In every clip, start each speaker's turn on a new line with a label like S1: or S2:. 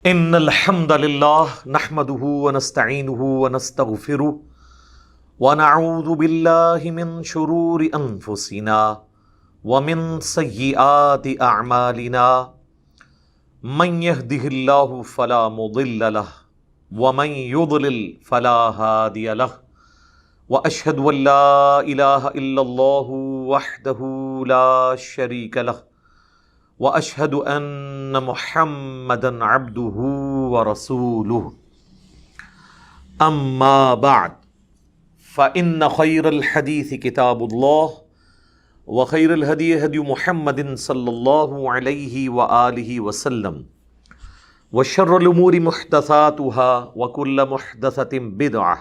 S1: ان الحمد لله نحمده ونستعينه ونستغفره ونعوذ بالله من شرور انفسنا ومن سيئات اعمالنا من يهده الله فلا مضل له ومن يضلل فلا هادي له واشهد ان لا اله الا الله وحده لا شريك له واشهد ان محمدا عبده ورسوله اما بعد فان خير الحديث كتاب الله وخير الهدي هدي محمد صلى الله عليه واله وسلم وشر الامور محدثاتها وكل محدثة بدعة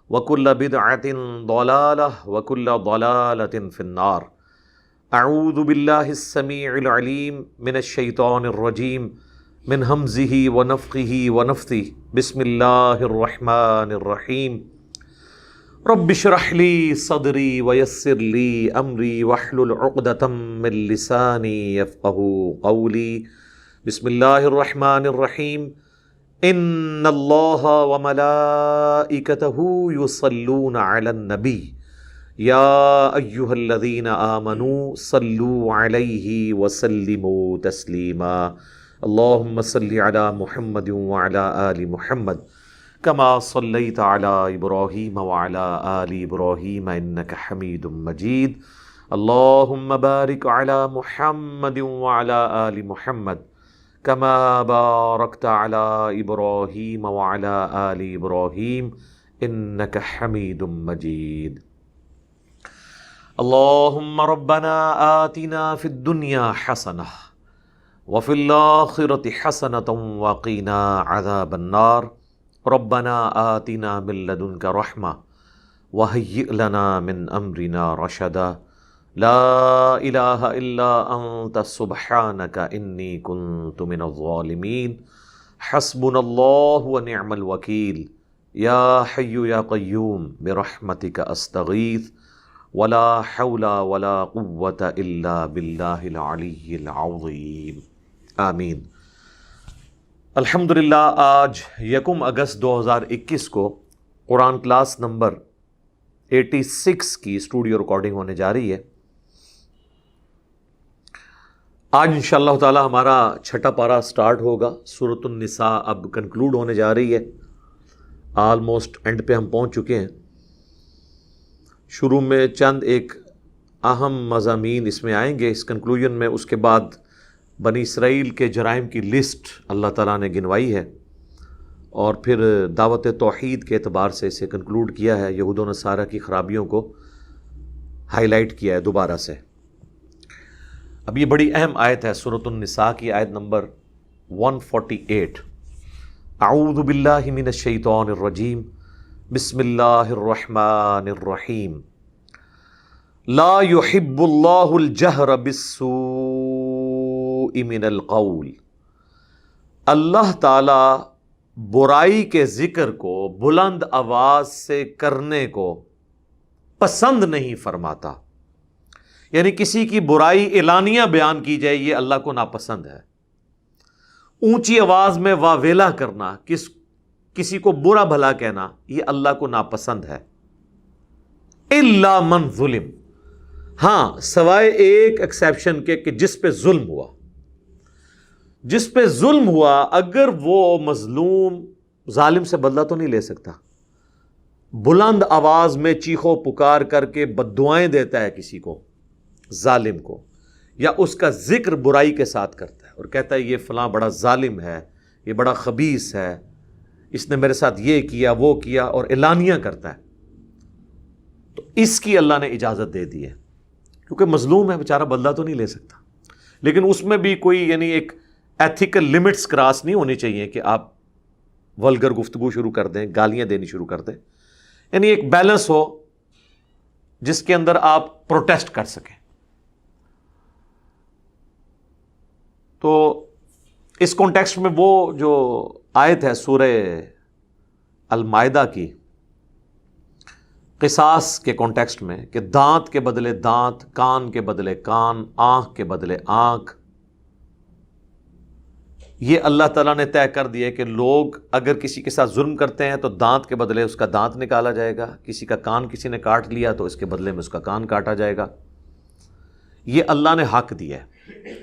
S1: وكل بدعة ضلالة وكل ضلالة في النار. اعوذ باللہ السمیع العلیم من الشیطان الرجیم من ہمزہ ونفخہ ونفثہ بسم اللہ الرحمن الرحیم رب اشرح لی صدری ویسر لی امری واحلل عقدۃ من لسانی یفقہوا قولی. بسم اللہ الرحمن الرحیم ان اللہ وملائکتہ یصلون علی النبی یا ایہا الذین آمنوا صلوا علیہ وسلموا تسلیما. اللہم صلی علی محمد وعلی آل محمد کما صلیت علی ابراہیم وعلی آل ابراہیم انک حمید مجید. اللہم بارک علی محمد وعلی آل محمد کما بارکت علی ابراہیم وعلی آل ابراہیم انک حمید مجید. اللہم ربنا آتنا فی الدنیا حسنہ وفی الآخرۃ حسنۃ وقنا عذاب النار. ربنا آتنا من لدنک رحمہ وہیئ لنا من امرنا رشدا. لا الہ الا انت سبحانک انی کنت من الظالمین. حسبنا اللہ ونعم الوکیل. یا حی یا قیوم برحمتک استغیث ولا حول ولا قوة الا باللہ العلی العظیم. آمین. الحمدللہ آج 1 اگست 2021 کو قرآن کلاس نمبر 86 کی اسٹوڈیو ریکارڈنگ ہونے جا رہی ہے. آج انشاءاللہ تعالی ہمارا 6 پارہ سٹارٹ ہوگا. سورۃ النساء اب کنکلوڈ ہونے جا رہی ہے. آلموسٹ اینڈ پہ ہم پہنچ چکے ہیں. شروع میں چند ایک اہم مضامین اس میں آئیں گے اس کنکلوژن میں. اس کے بعد بنی اسرائیل کے جرائم کی لسٹ اللہ تعالیٰ نے گنوائی ہے اور پھر دعوت توحید کے اعتبار سے اسے کنکلوڈ کیا ہے. یہود و نصارہ کی خرابیوں کو ہائی لائٹ کیا ہے دوبارہ سے. اب یہ بڑی اہم آیت ہے سورۃ النساء کی آیت نمبر 148. اعوذ باللہ من الشیطان الرجیم بسم اللہ الرحمن الرحیم. لا يحب اللہ الجہر بالسوء من القول. اللہ تعالی برائی کے ذکر کو بلند آواز سے کرنے کو پسند نہیں فرماتا. یعنی کسی کی برائی اعلانیہ بیان کی جائے یہ اللہ کو ناپسند ہے. اونچی آواز میں واویلا کرنا کسی کو برا بھلا کہنا یہ اللہ کو ناپسند ہے. الا من ظلم. ہاں سوائے ایک ایکسیپشن کے کہ جس پہ ظلم ہوا. جس پہ ظلم ہوا اگر وہ مظلوم ظالم سے بدلہ تو نہیں لے سکتا. بلند آواز میں چیخو پکار کر کے بد دعائیں دیتا ہے کسی کو ظالم کو یا اس کا ذکر برائی کے ساتھ کرتا ہے اور کہتا ہے یہ فلاں بڑا ظالم ہے, یہ بڑا خبیث ہے, اس نے میرے ساتھ یہ کیا وہ کیا اور اعلانیہ کرتا ہے, تو اس کی اللہ نے اجازت دے دی ہے کیونکہ مظلوم ہے بیچارہ بدلہ تو نہیں لے سکتا. لیکن اس میں بھی کوئی یعنی ایک ایتھیکل لمٹس کراس نہیں ہونی چاہیے کہ آپ ولگر گفتگو شروع کر دیں, گالیاں دینی شروع کر دیں. یعنی ایک بیلنس ہو جس کے اندر آپ پروٹیسٹ کر سکیں. تو اس کانٹیکسٹ میں وہ جو آیت ہے سورہ المائدہ کی قصاص کے کانٹیکسٹ میں کہ دانت کے بدلے دانت, کان کے بدلے کان, آنکھ کے بدلے آنکھ, یہ اللہ تعالیٰ نے طے کر دیا کہ لوگ اگر کسی کے ساتھ ظلم کرتے ہیں تو دانت کے بدلے اس کا دانت نکالا جائے گا، کسی کا کان کسی نے کاٹ لیا تو اس کے بدلے میں اس کا کان کاٹا جائے گا. یہ اللہ نے حق دیا ہے.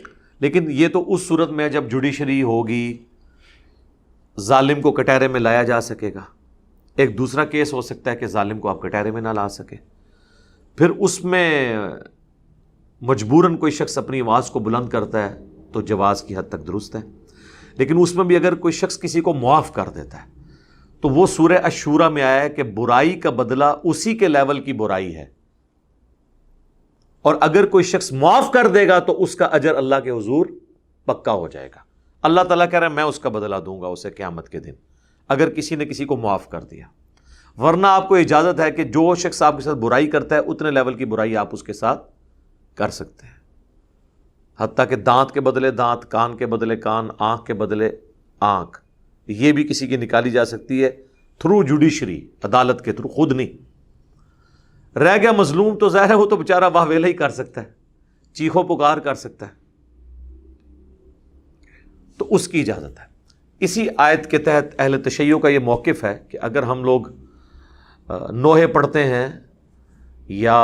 S1: لیکن یہ تو اس صورت میں جب جوڈیشری ہوگی، ظالم کو کٹہرے میں لایا جا سکے گا. ایک دوسرا کیس ہو سکتا ہے کہ ظالم کو آپ کٹہرے میں نہ لا سکے، پھر اس میں مجبوراً کوئی شخص اپنی آواز کو بلند کرتا ہے تو جواز کی حد تک درست ہے. لیکن اس میں بھی اگر کوئی شخص کسی کو معاف کر دیتا ہے تو وہ سورہ الشورى میں آیا ہے کہ برائی کا بدلہ اسی کے لیول کی برائی ہے، اور اگر کوئی شخص معاف کر دے گا تو اس کا اجر اللہ کے حضور پکا ہو جائے گا. اللہ تعالیٰ کہہ رہا ہے میں اس کا بدلہ دوں گا اسے قیامت کے دن اگر کسی نے کسی کو معاف کر دیا. ورنہ آپ کو اجازت ہے کہ جو شخص آپ کے ساتھ برائی کرتا ہے اتنے لیول کی برائی آپ اس کے ساتھ کر سکتے ہیں، حتیٰ کہ دانت کے بدلے دانت، کان کے بدلے کان، آنکھ کے بدلے آنکھ، یہ بھی کسی کی نکالی جا سکتی ہے تھرو جوڈیشری، عدالت کے تھرو، خود نہیں. رہ گیا مظلوم تو ظاہر ہے وہ تو بیچارہ واہ ویلا ہی کر سکتا ہے، چیخو پکار کر سکتا ہے، تو اس کی اجازت ہے. اسی آیت کے تحت اہل تشیع کا یہ موقف ہے کہ اگر ہم لوگ نوحے پڑھتے ہیں یا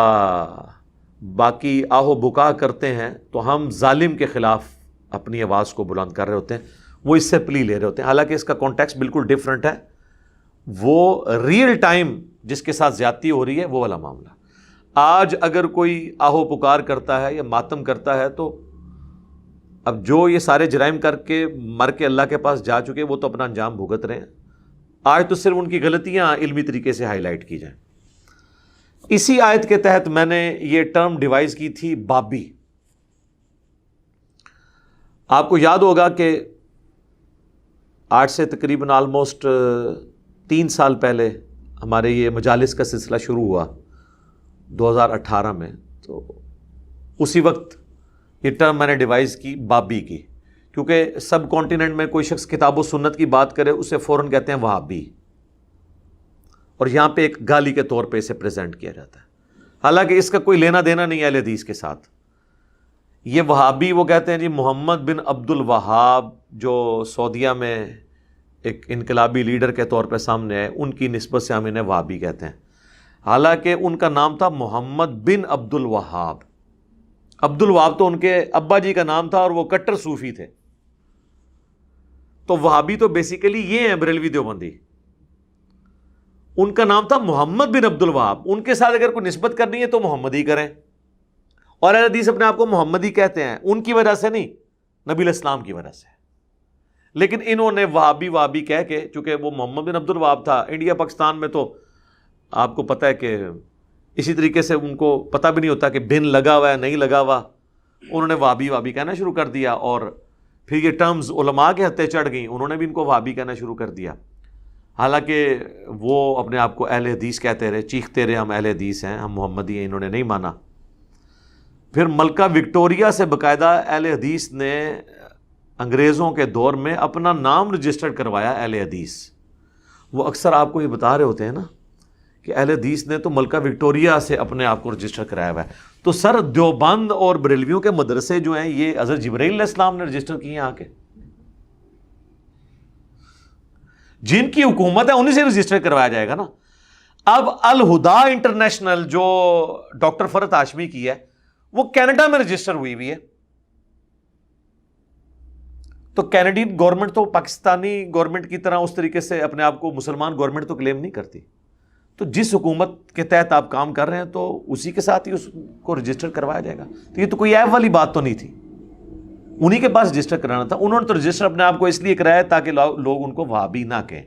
S1: باقی آہو بکا کرتے ہیں تو ہم ظالم کے خلاف اپنی آواز کو بلند کر رہے ہوتے ہیں، وہ اس سے پلی لے رہے ہوتے ہیں. حالانکہ اس کا کانٹیکسٹ بالکل ڈیفرنٹ ہے، وہ ریئل ٹائم جس کے ساتھ زیادتی ہو رہی ہے وہ والا معاملہ. آج اگر کوئی آہو پکار کرتا ہے یا ماتم کرتا ہے تو اب جو یہ سارے جرائم کر کے مر کے اللہ کے پاس جا چکے وہ تو اپنا انجام بھگت رہے ہیں. آج تو صرف ان کی غلطیاں علمی طریقے سے ہائی لائٹ کی جائیں. اسی آیت کے تحت میں نے یہ ٹرم ڈیوائز کی تھی بابی. آپ کو یاد ہوگا کہ آج سے تقریباً آلموسٹ 3 سال پہلے ہمارے یہ مجالس کا سلسلہ شروع ہوا 2018 میں، تو اسی وقت یہ ٹرم میں نے ڈیوائز کی بابی کی، کیونکہ سب کانٹیننٹ میں کوئی شخص کتاب و سنت کی بات کرے اسے فوراً کہتے ہیں وہابی، اور یہاں پہ ایک گالی کے طور پہ اسے پریزنٹ کیا جاتا ہے. حالانکہ اس کا کوئی لینا دینا نہیں ہے اہل حدیث کے ساتھ. یہ وہابی وہ کہتے ہیں جی محمد بن عبد الوہاب جو سعودیہ میں ایک انقلابی لیڈر کے طور پہ سامنے آئے، ان کی نسبت سے ہم انہیں وہابی کہتے ہیں. حالانکہ ان کا نام تھا محمد بن عبد الوہاب. عبد الوہاب تو ان کے ابا جی کا نام تھا اور وہ کٹر صوفی تھے. تو وہابی تو بیسیکلی یہ ہیں بریلوی دیوبندی. ان کا نام تھا محمد بن عبد الوہاب. ان کے ساتھ اگر کوئی نسبت کرنی ہے تو محمد ہی کریں، اور اہل حدیث اپنے آپ کو محمد ہی کہتے ہیں، ان کی وجہ سے نہیں، نبی علیہ السلام کی وجہ سے. لیکن انہوں نے وہابی کہہ کے، چونکہ وہ محمد بن عبد الوہاب تھا، انڈیا پاکستان میں تو آپ کو پتہ ہے کہ اسی طریقے سے ان کو پتہ بھی نہیں ہوتا کہ بن لگا ہوا ہے نہیں لگا ہوا، انہوں نے وہابی کہنا شروع کر دیا. اور پھر یہ ٹرمز علماء کے ہتھے چڑھ گئیں، انہوں نے بھی ان کو وہابی کہنا شروع کر دیا. حالانکہ وہ اپنے آپ کو اہل حدیث کہتے رہے، چیختے رہے ہم اہل حدیث ہیں، ہم محمدی ہیں، انہوں نے نہیں مانا. پھر ملکہ وکٹوریہ سے باقاعدہ اہل حدیث نے انگریزوں کے دور میں اپنا نام رجسٹر کروایا اہل حدیث. وہ اکثر آپ کو یہ بتا رہے ہوتے ہیں نا کہ اہل حدیث نے تو ملکہ وکٹوریہ سے اپنے آپ کو رجسٹر کرایا ہوا ہے. تو سر دیوبند اور بریلویوں کے مدرسے جو ہیں یہ حضرت جبرائیل علیہ السلام نے رجسٹر کیے ہیں آ کے، جن کی حکومت ہے انہیں سے رجسٹر کروایا جائے گا نا. اب الہدا انٹرنیشنل جو ڈاکٹر فرحت ہاشمی کی ہے وہ کینیڈا میں رجسٹر ہوئی ہے. تو کینیڈین گورنمنٹ تو پاکستانی گورنمنٹ کی طرح اس طریقے سے اپنے آپ کو مسلمان گورنمنٹ تو کلیم نہیں کرتی. تو جس حکومت کے تحت آپ کام کر رہے ہیں تو اسی کے ساتھ ہی اس کو رجسٹر کروایا جائے گا. تو یہ تو کوئی ایب والی بات تو نہیں تھی، انہی کے پاس رجسٹر کرانا تھا. انہوں نے تو رجسٹر اپنے آپ کو اس لیے کرایا تاکہ لوگ ان کو وہابی نہ کہیں.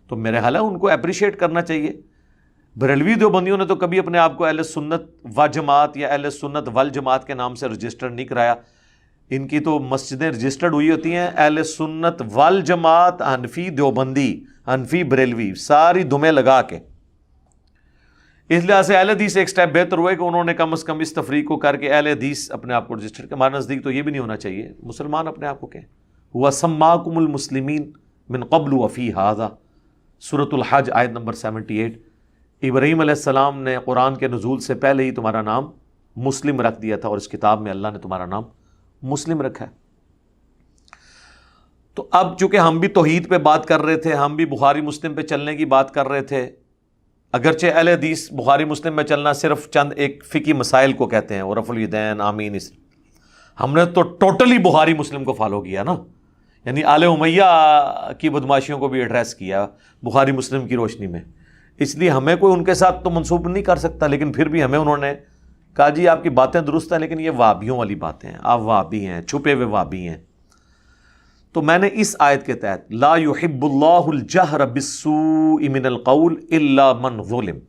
S1: تو میرے خیال ہے ان کو اپریشیٹ کرنا چاہیے. بریلوی دیوبندیوں نے تو کبھی اپنے آپ کو اہل سنت و جماعت یا اہل سنت والجماعت کے نام سے رجسٹر نہیں کرایا. ان کی تو مسجدیں رجسٹرڈ ہوئی ہوتی ہیں اہل سنت والجماعت، حنفی دیوبندی، حنفی بریلوی، ساری دمیں لگا کے. اس لحاظ سے اہل حدیث ایک سٹیپ بہتر ہوئے کہ انہوں نے کم از کم اس تفریق کو کر کے اہل حدیث اپنے آپ کو رجسٹر کر. ہمارے نزدیک تو یہ بھی نہیں ہونا چاہیے، مسلمان اپنے آپ کو کہیں. ہوا سماکم المسلمین من قبل وفی ھذا، سورۃ الحج آیت نمبر 78. ابراہیم علیہ السلام نے قرآن کے نزول سے پہلے ہی تمہارا نام مسلم رکھ دیا تھا، اور اس کتاب میں اللہ نے تمہارا نام مسلم رکھا ہے. تو اب چونکہ ہم بھی توحید پہ بات کر رہے تھے، ہم بھی بخاری مسلم پہ چلنے کی بات کر رہے تھے، اگرچہ اہل حدیث بخاری مسلم میں چلنا صرف چند ایک فقہی مسائل کو کہتے ہیں، ورفع الیدین، آمین، ہم نے تو ٹوٹلی بخاری مسلم کو فالو کیا نا، یعنی آل امیہ کی بدماشیوں کو بھی ایڈریس کیا بخاری مسلم کی روشنی میں، اس لیے ہمیں کوئی ان کے ساتھ تو منسوب نہیں کر سکتا، لیکن پھر بھی ہمیں انہوں نے کہا جی آپ کی باتیں درست ہیں لیکن یہ وہابیوں والی باتیں ہیں، آپ وہابی ہیں، چھپے ہوئے وہابی ہیں۔ تو میں نے اس آیت کے تحت لا يحب اللہ الجہر بالسوء من القول الا من ظلم،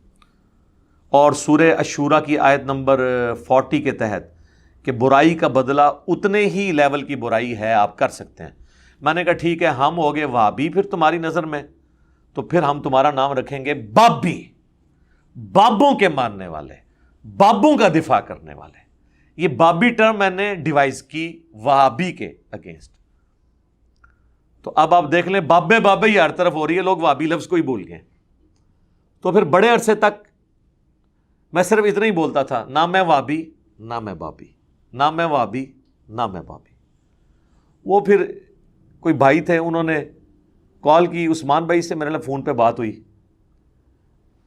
S1: اور سورہ الشورى کی آیت نمبر 40 کے تحت کہ برائی کا بدلہ اتنے ہی لیول کی برائی ہے آپ کر سکتے ہیں، میں نے کہا ٹھیک ہے ہم ہو گئے وہابی پھر تمہاری نظر میں، تو پھر ہم تمہارا نام رکھیں گے بابی، بابوں کے ماننے والے، بابوں کا دفاع کرنے والے۔ یہ بابی ٹرم میں نے ڈیوائز کی وہابی کے اگینسٹ۔ تو اب آپ دیکھ لیں بابے بابے ہی ہر طرف ہو رہی ہے، لوگ وہابی لفظ کو ہی بھول گئے۔ تو پھر بڑے عرصے تک میں صرف اتنا ہی بولتا تھا، نہ میں وہابی نہ میں بابی، نہ میں وہابی نہ میں بابی۔ وہ پھر کوئی بھائی تھے، انہوں نے کال کی، عثمان بھائی سے میرے فون پہ بات ہوئی،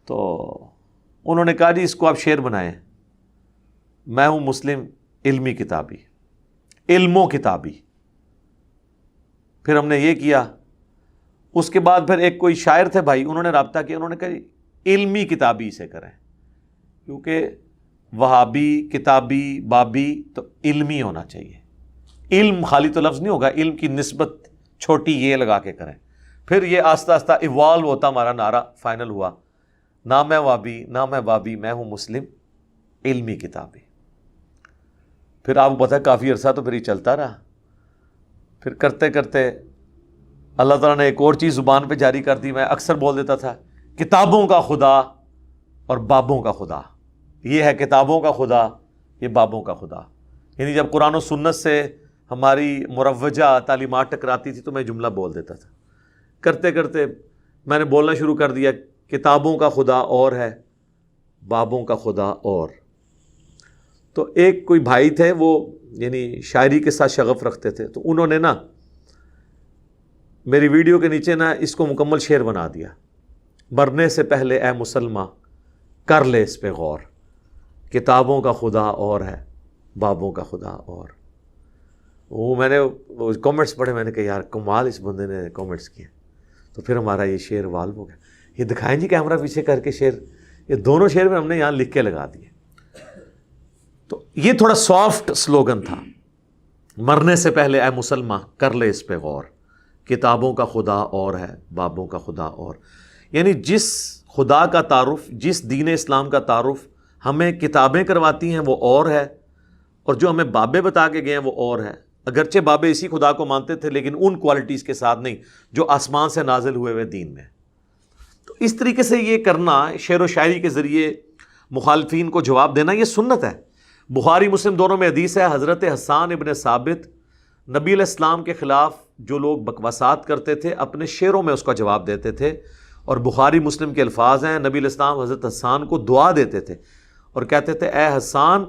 S1: تو انہوں نے کہا جی اس کو آپ شعر بنائیں، میں ہوں مسلم علمی کتابی، علموں کتابی۔ پھر ہم نے یہ کیا، اس کے بعد پھر ایک کوئی شاعر تھے بھائی، انہوں نے رابطہ کیا، انہوں نے کہا جی علمی کتابی سے کریں، کیونکہ وہابی، کتابی، بابی تو علمی ہونا چاہیے، علم خالی تو لفظ نہیں ہوگا، علم کی نسبت چھوٹی یہ لگا کے کریں۔ پھر یہ آہستہ آہستہ ایوالو ہوتا ہمارا نعرہ فائنل ہوا، نہ میں وہابی نہ میں بابی، میں ہوں مسلم علمی کتابی۔ پھر آپ کو پتہ ہے کافی عرصہ تو پھر یہ چلتا رہا، پھر کرتے کرتے اللہ تعالیٰ نے ایک اور چیز زبان پہ جاری کر دی، میں اکثر بول دیتا تھا کتابوں کا خدا اور بابوں کا خدا، یہ ہے کتابوں کا خدا، یہ بابوں کا خدا۔ یعنی جب قرآن و سنت سے ہماری مروجہ تعلیمات ٹکراتی تھی تو میں جملہ بول دیتا تھا، کرتے کرتے میں نے بولنا شروع کر دیا کتابوں کا خدا اور ہے، بابوں کا خدا اور۔ تو ایک کوئی بھائی تھے، وہ یعنی شاعری کے ساتھ شغف رکھتے تھے، تو انہوں نے نا میری ویڈیو کے نیچے نا اس کو مکمل شعر بنا دیا، مرنے سے پہلے اے مسلماں کر لے اس پہ غور، کتابوں کا خدا اور ہے، بابوں کا خدا اور۔ وہ میں نے کامنٹس پڑھے، میں نے کہا یار کمال اس بندے نے کامنٹس کیے، تو پھر ہمارا یہ شعر والو ہو گیا۔ یہ دکھائیں جی کیمرہ پیچھے کر کے شعر، یہ دونوں شعر میں ہم نے یہاں لکھ کے لگا دیے۔ تو یہ تھوڑا سافٹ سلوگن تھا، مرنے سے پہلے اے مسلمان کر لے اس پہ غور، کتابوں کا خدا اور ہے، بابوں کا خدا اور۔ یعنی جس خدا کا تعارف، جس دین اسلام کا تعارف ہمیں کتابیں کرواتی ہیں وہ اور ہے، اور جو ہمیں بابے بتا کے گئے ہیں وہ اور ہے۔ اگرچہ بابے اسی خدا کو مانتے تھے لیکن ان کوالٹیز کے ساتھ نہیں جو آسمان سے نازل ہوئے ہوئے دین میں۔ تو اس طریقے سے یہ کرنا، شعر و شاعری کے ذریعے مخالفین کو جواب دینا، یہ سنت ہے۔ بخاری مسلم دونوں میں حدیث ہے، حضرت حسان ابن ثابت نبی علیہ السلام کے خلاف جو لوگ بکواسات کرتے تھے اپنے شعروں میں اس کا جواب دیتے تھے، اور بخاری مسلم کے الفاظ ہیں، نبی علیہ السلام حضرت حسان کو دعا دیتے تھے اور کہتے تھے اے حسان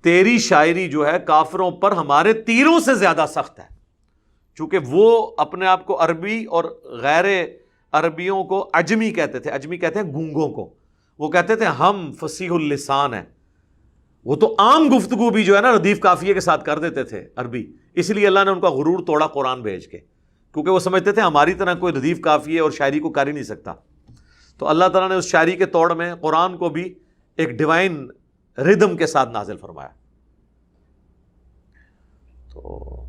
S1: تیری شاعری جو ہے کافروں پر ہمارے تیروں سے زیادہ سخت ہے، چونکہ وہ اپنے آپ کو عربی اور غیر عربیوں کو عجمی کہتے تھے، عجمی کہتے ہیں گونگوں کو، وہ کہتے تھے ہم فصیح اللسان ہیں، وہ تو عام گفتگو بھی جو ہے نا ردیف قافیے کے ساتھ کر دیتے تھے عربی، اس لیے اللہ نے ان کا غرور توڑا قرآن بھیج کے، کیونکہ وہ سمجھتے تھے ہماری طرح کوئی ردیف قافیے اور شاعری کو کر ہی نہیں سکتا۔ تو اللہ تعالیٰ نے اس شاعری کے توڑ میں قرآن کو بھی ایک ڈیوائن ردم کے ساتھ نازل فرمایا۔ تو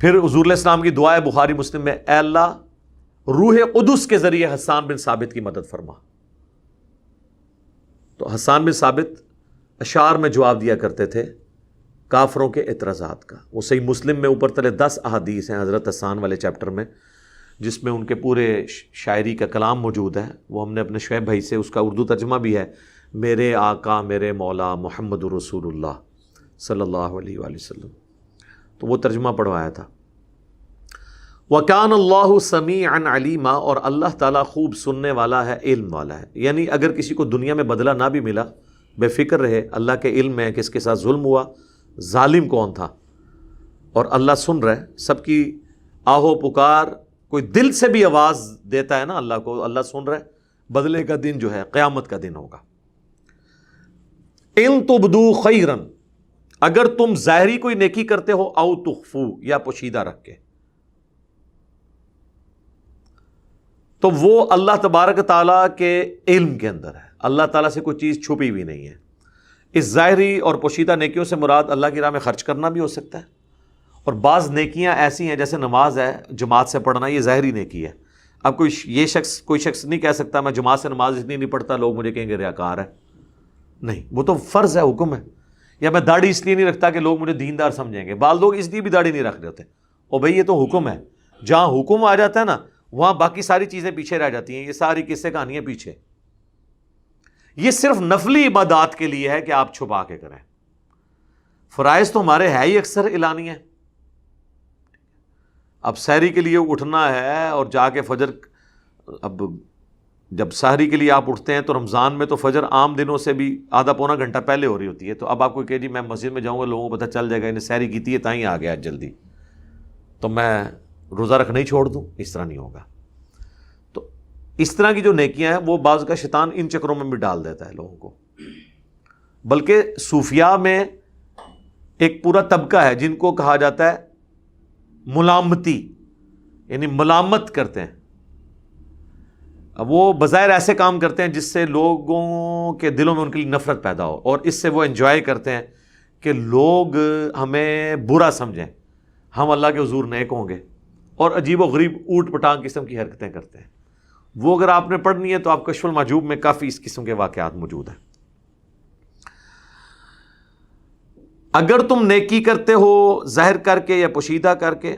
S1: پھر حضور علیہ السلام کی دعا ہے بخاری مسلم میں، اے اللہ روح قدس کے ذریعے حسان بن ثابت کی مدد فرما۔ تو حسان بن ثابت اشعار میں جواب دیا کرتے تھے کافروں کے اعتراضات کا۔ وہ صحیح مسلم میں اوپر تلے 10 احادیث ہیں حضرت حسان والے چیپٹر میں، جس میں ان کے پورے شاعری کا کلام موجود ہے۔ وہ ہم نے اپنے شعیب بھائی سے، اس کا اردو ترجمہ بھی ہے، میرے آقا میرے مولا محمد رسول اللہ صلی اللہ علیہ وآلہ وسلم، تو وہ ترجمہ پڑھوایا تھا۔ وَكَانَ اللَّهُ سَمِيعًا عَلِيمًا، اور اللہ تعالیٰ خوب سننے والا ہے، علم والا ہے۔ یعنی اگر کسی کو دنیا میں بدلہ نہ بھی ملا، بے فکر رہے، اللہ کے علم میں کس کے ساتھ ظلم ہوا، ظالم کون تھا، اور اللہ سن رہا ہے، سب کی آہو پکار، کوئی دل سے بھی آواز دیتا ہے نا اللہ کو، اللہ سن رہا ہے. بدلے کا دن جو ہے قیامت کا دن ہوگا. ان تبدو خیرن، اگر تم ظاہری کوئی نیکی کرتے ہو، او تخفو، یا پوشیدہ رکھ کے، تو وہ اللہ تبارک تعالیٰ کے علم کے اندر ہے. اللہ تعالیٰ سے کوئی چیز چھپی ہوئی نہیں ہے. اس ظاہری اور پوشیدہ نیکیوں سے مراد اللہ کی راہ میں خرچ کرنا بھی ہو سکتا ہے، اور بعض نیکیاں ایسی ہیں جیسے نماز ہے جماعت سے پڑھنا، یہ ظاہری نیکی ہے. اب کوئی شخص نہیں کہہ سکتا میں جماعت سے نماز اتنی نہیں پڑھتا، لوگ مجھے کہیں گے ریاکار ہے. نہیں، وہ تو فرض ہے، حکم ہے. یا میں داڑھی اس لیے نہیں رکھتا کہ لوگ مجھے دیندار سمجھیں گے، بعض لوگ اس لیے بھی داڑھی نہیں رکھ رہے ہوتے. اور بھئی یہ تو حکم ہے. جہاں حکم آ جاتا ہے نا، وہاں باقی ساری چیزیں پیچھے رہ جاتی ہیں. یہ ساری قصے کہانیاں پیچھے. یہ صرف نفلی عبادات کے لیے ہے کہ آپ چھپا کے کریں. فرائض تو ہمارے ہے ہی اکثر اعلانی ہے. اب سحری کے لیے اٹھنا ہے اور جا کے فجر، اب جب سحری کے لیے آپ اٹھتے ہیں تو رمضان میں تو فجر عام دنوں سے بھی آدھا پونا گھنٹہ پہلے ہو رہی ہوتی ہے. تو اب آپ کو کہ جی میں مسجد میں جاؤں گا، لوگوں کو پتہ چل جائے گا انہیں سحری کی تھی، تاں ہی آ گیا جلدی، تو میں روزہ رکھنا ہی چھوڑ دوں. اس طرح نہیں ہوگا. تو اس طرح کی جو نیکیاں ہیں وہ بعض کا شیطان ان چکروں میں بھی ڈال دیتا ہے لوگوں کو. بلکہ صوفیاء میں ایک پورا طبقہ ہے جن کو کہا جاتا ہے ملامتی، یعنی ملامت کرتے ہیں. اب وہ بظاہر ایسے کام کرتے ہیں جس سے لوگوں کے دلوں میں ان کے لیے نفرت پیدا ہو، اور اس سے وہ انجوائے کرتے ہیں کہ لوگ ہمیں برا سمجھیں، ہم اللہ کے حضور نیک ہوں گے، اور عجیب و غریب اوٹ پٹانگ قسم کی حرکتیں کرتے ہیں. وہ اگر آپ نے پڑھنی ہے تو آپ کشف المحجوب میں کافی اس قسم کے واقعات موجود ہیں. اگر تم نیکی کرتے ہو ظاہر کر کے یا پوشیدہ کر کے،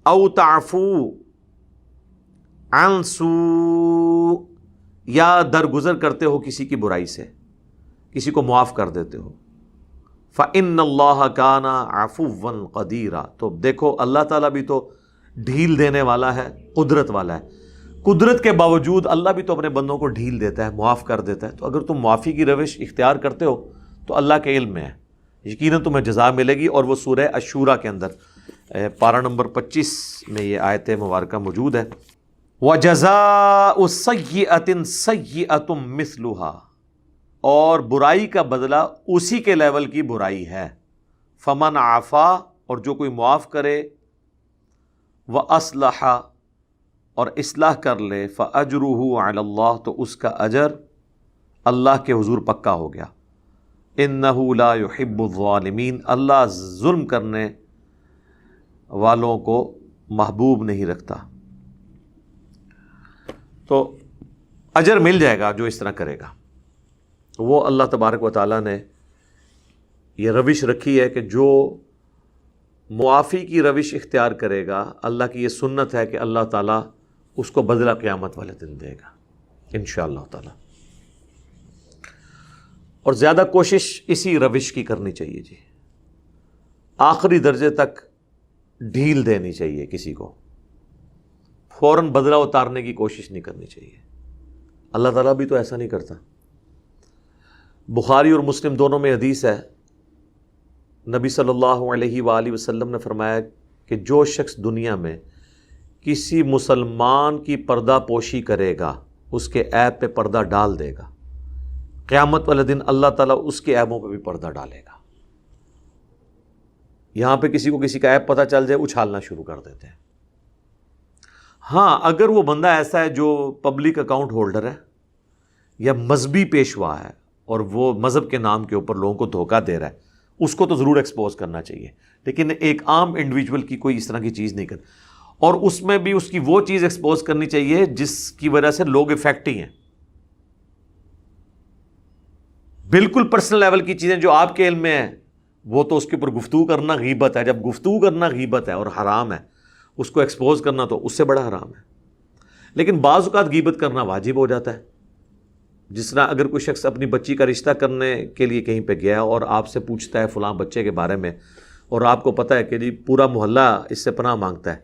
S1: او تعفو عن سوء، یا درگزر کرتے ہو کسی کی برائی سے، کسی کو معاف کر دیتے ہو، فإن اللہ کان عفوا قدیرا، تو دیکھو اللہ تعالیٰ بھی تو ڈھیل دینے والا ہے، قدرت والا ہے. قدرت کے باوجود اللہ بھی تو اپنے بندوں کو ڈھیل دیتا ہے، معاف کر دیتا ہے. تو اگر تم معافی کی روش اختیار کرتے ہو تو اللہ کے علم میں ہے، یقیناً تمہیں جزا ملے گی. اور وہ سورہ الشورى کے اندر پارہ نمبر 25 میں یہ آیت مبارکہ موجود ہے. وَجَزَاءُ سَيِّئَةٍ سَيِّئَةٌ مِثْلُهَا، اور برائی کا بدلہ اسی کے لیول کی برائی ہے. فَمَنْ عَفَا، اور جو کوئی معاف کرے، وَأَصْلَحَ، اور اصلاح کر لے، فَأَجْرُهُ عَلَى اللَّهِ، تو اس کا اجر اللہ کے حضور پکا ہو گیا. إِنَّهُ لَا يُحِبُّ الظَّالِمِينَ، اللہ ظلم کرنے والوں کو محبوب نہیں رکھتا. تو اجر مل جائے گا جو اس طرح کرے گا. وہ اللہ تبارک و تعالیٰ نے یہ روش رکھی ہے کہ جو معافی کی روش اختیار کرے گا، اللہ کی یہ سنت ہے کہ اللہ تعالیٰ اس کو بدلہ قیامت والے دن دے گا انشاءاللہ تعالیٰ. اور زیادہ کوشش اسی روش کی کرنی چاہیے جی. آخری درجے تک ڈھیل دینی چاہیے کسی کو، فوراً بدلہ اتارنے کی کوشش نہیں کرنی چاہیے. اللہ تعالیٰ بھی تو ایسا نہیں کرتا. بخاری اور مسلم دونوں میں حدیث ہے، نبی صلی اللہ علیہ وآلہ وسلم نے فرمایا کہ جو شخص دنیا میں کسی مسلمان کی پردہ پوشی کرے گا، اس کے عیب پہ پردہ ڈال دے گا، قیامت والے دن اللہ تعالیٰ اس کے عیبوں پہ بھی پردہ ڈالے گا. یہاں پہ کسی کو کسی کا عیب پتہ چل جائے، اچھالنا شروع کر دیتے ہیں. ہاں، اگر وہ بندہ ایسا ہے جو پبلک اکاؤنٹ ہولڈر ہے یا مذہبی پیشوا ہے اور وہ مذہب کے نام کے اوپر لوگوں کو دھوکہ دے رہا ہے، اس کو تو ضرور ایکسپوز کرنا چاہیے. لیکن ایک عام انڈیویجول کی کوئی اس طرح کی چیز نہیں کرتی، اور اس میں بھی اس کی وہ چیز ایکسپوز کرنی چاہیے جس کی وجہ سے لوگ افیکٹ ہی ہیں. بالکل پرسنل لیول کی چیزیں جو آپ کے علم میں ہیں، وہ تو اس کے اوپر گفتگو کرنا غیبت ہے. جب گفتگو کرنا غیبت ہے اور حرام ہے، اس کو ایکسپوز کرنا تو اس سے بڑا حرام ہے. لیکن بعض اوقات غیبت کرنا واجب ہو جاتا ہے. جس طرح اگر کوئی شخص اپنی بچی کا رشتہ کرنے کے لیے کہیں پہ گیا اور آپ سے پوچھتا ہے فلاں بچے کے بارے میں، اور آپ کو پتہ ہے کہ جی پورا محلہ اس سے پناہ مانگتا ہے،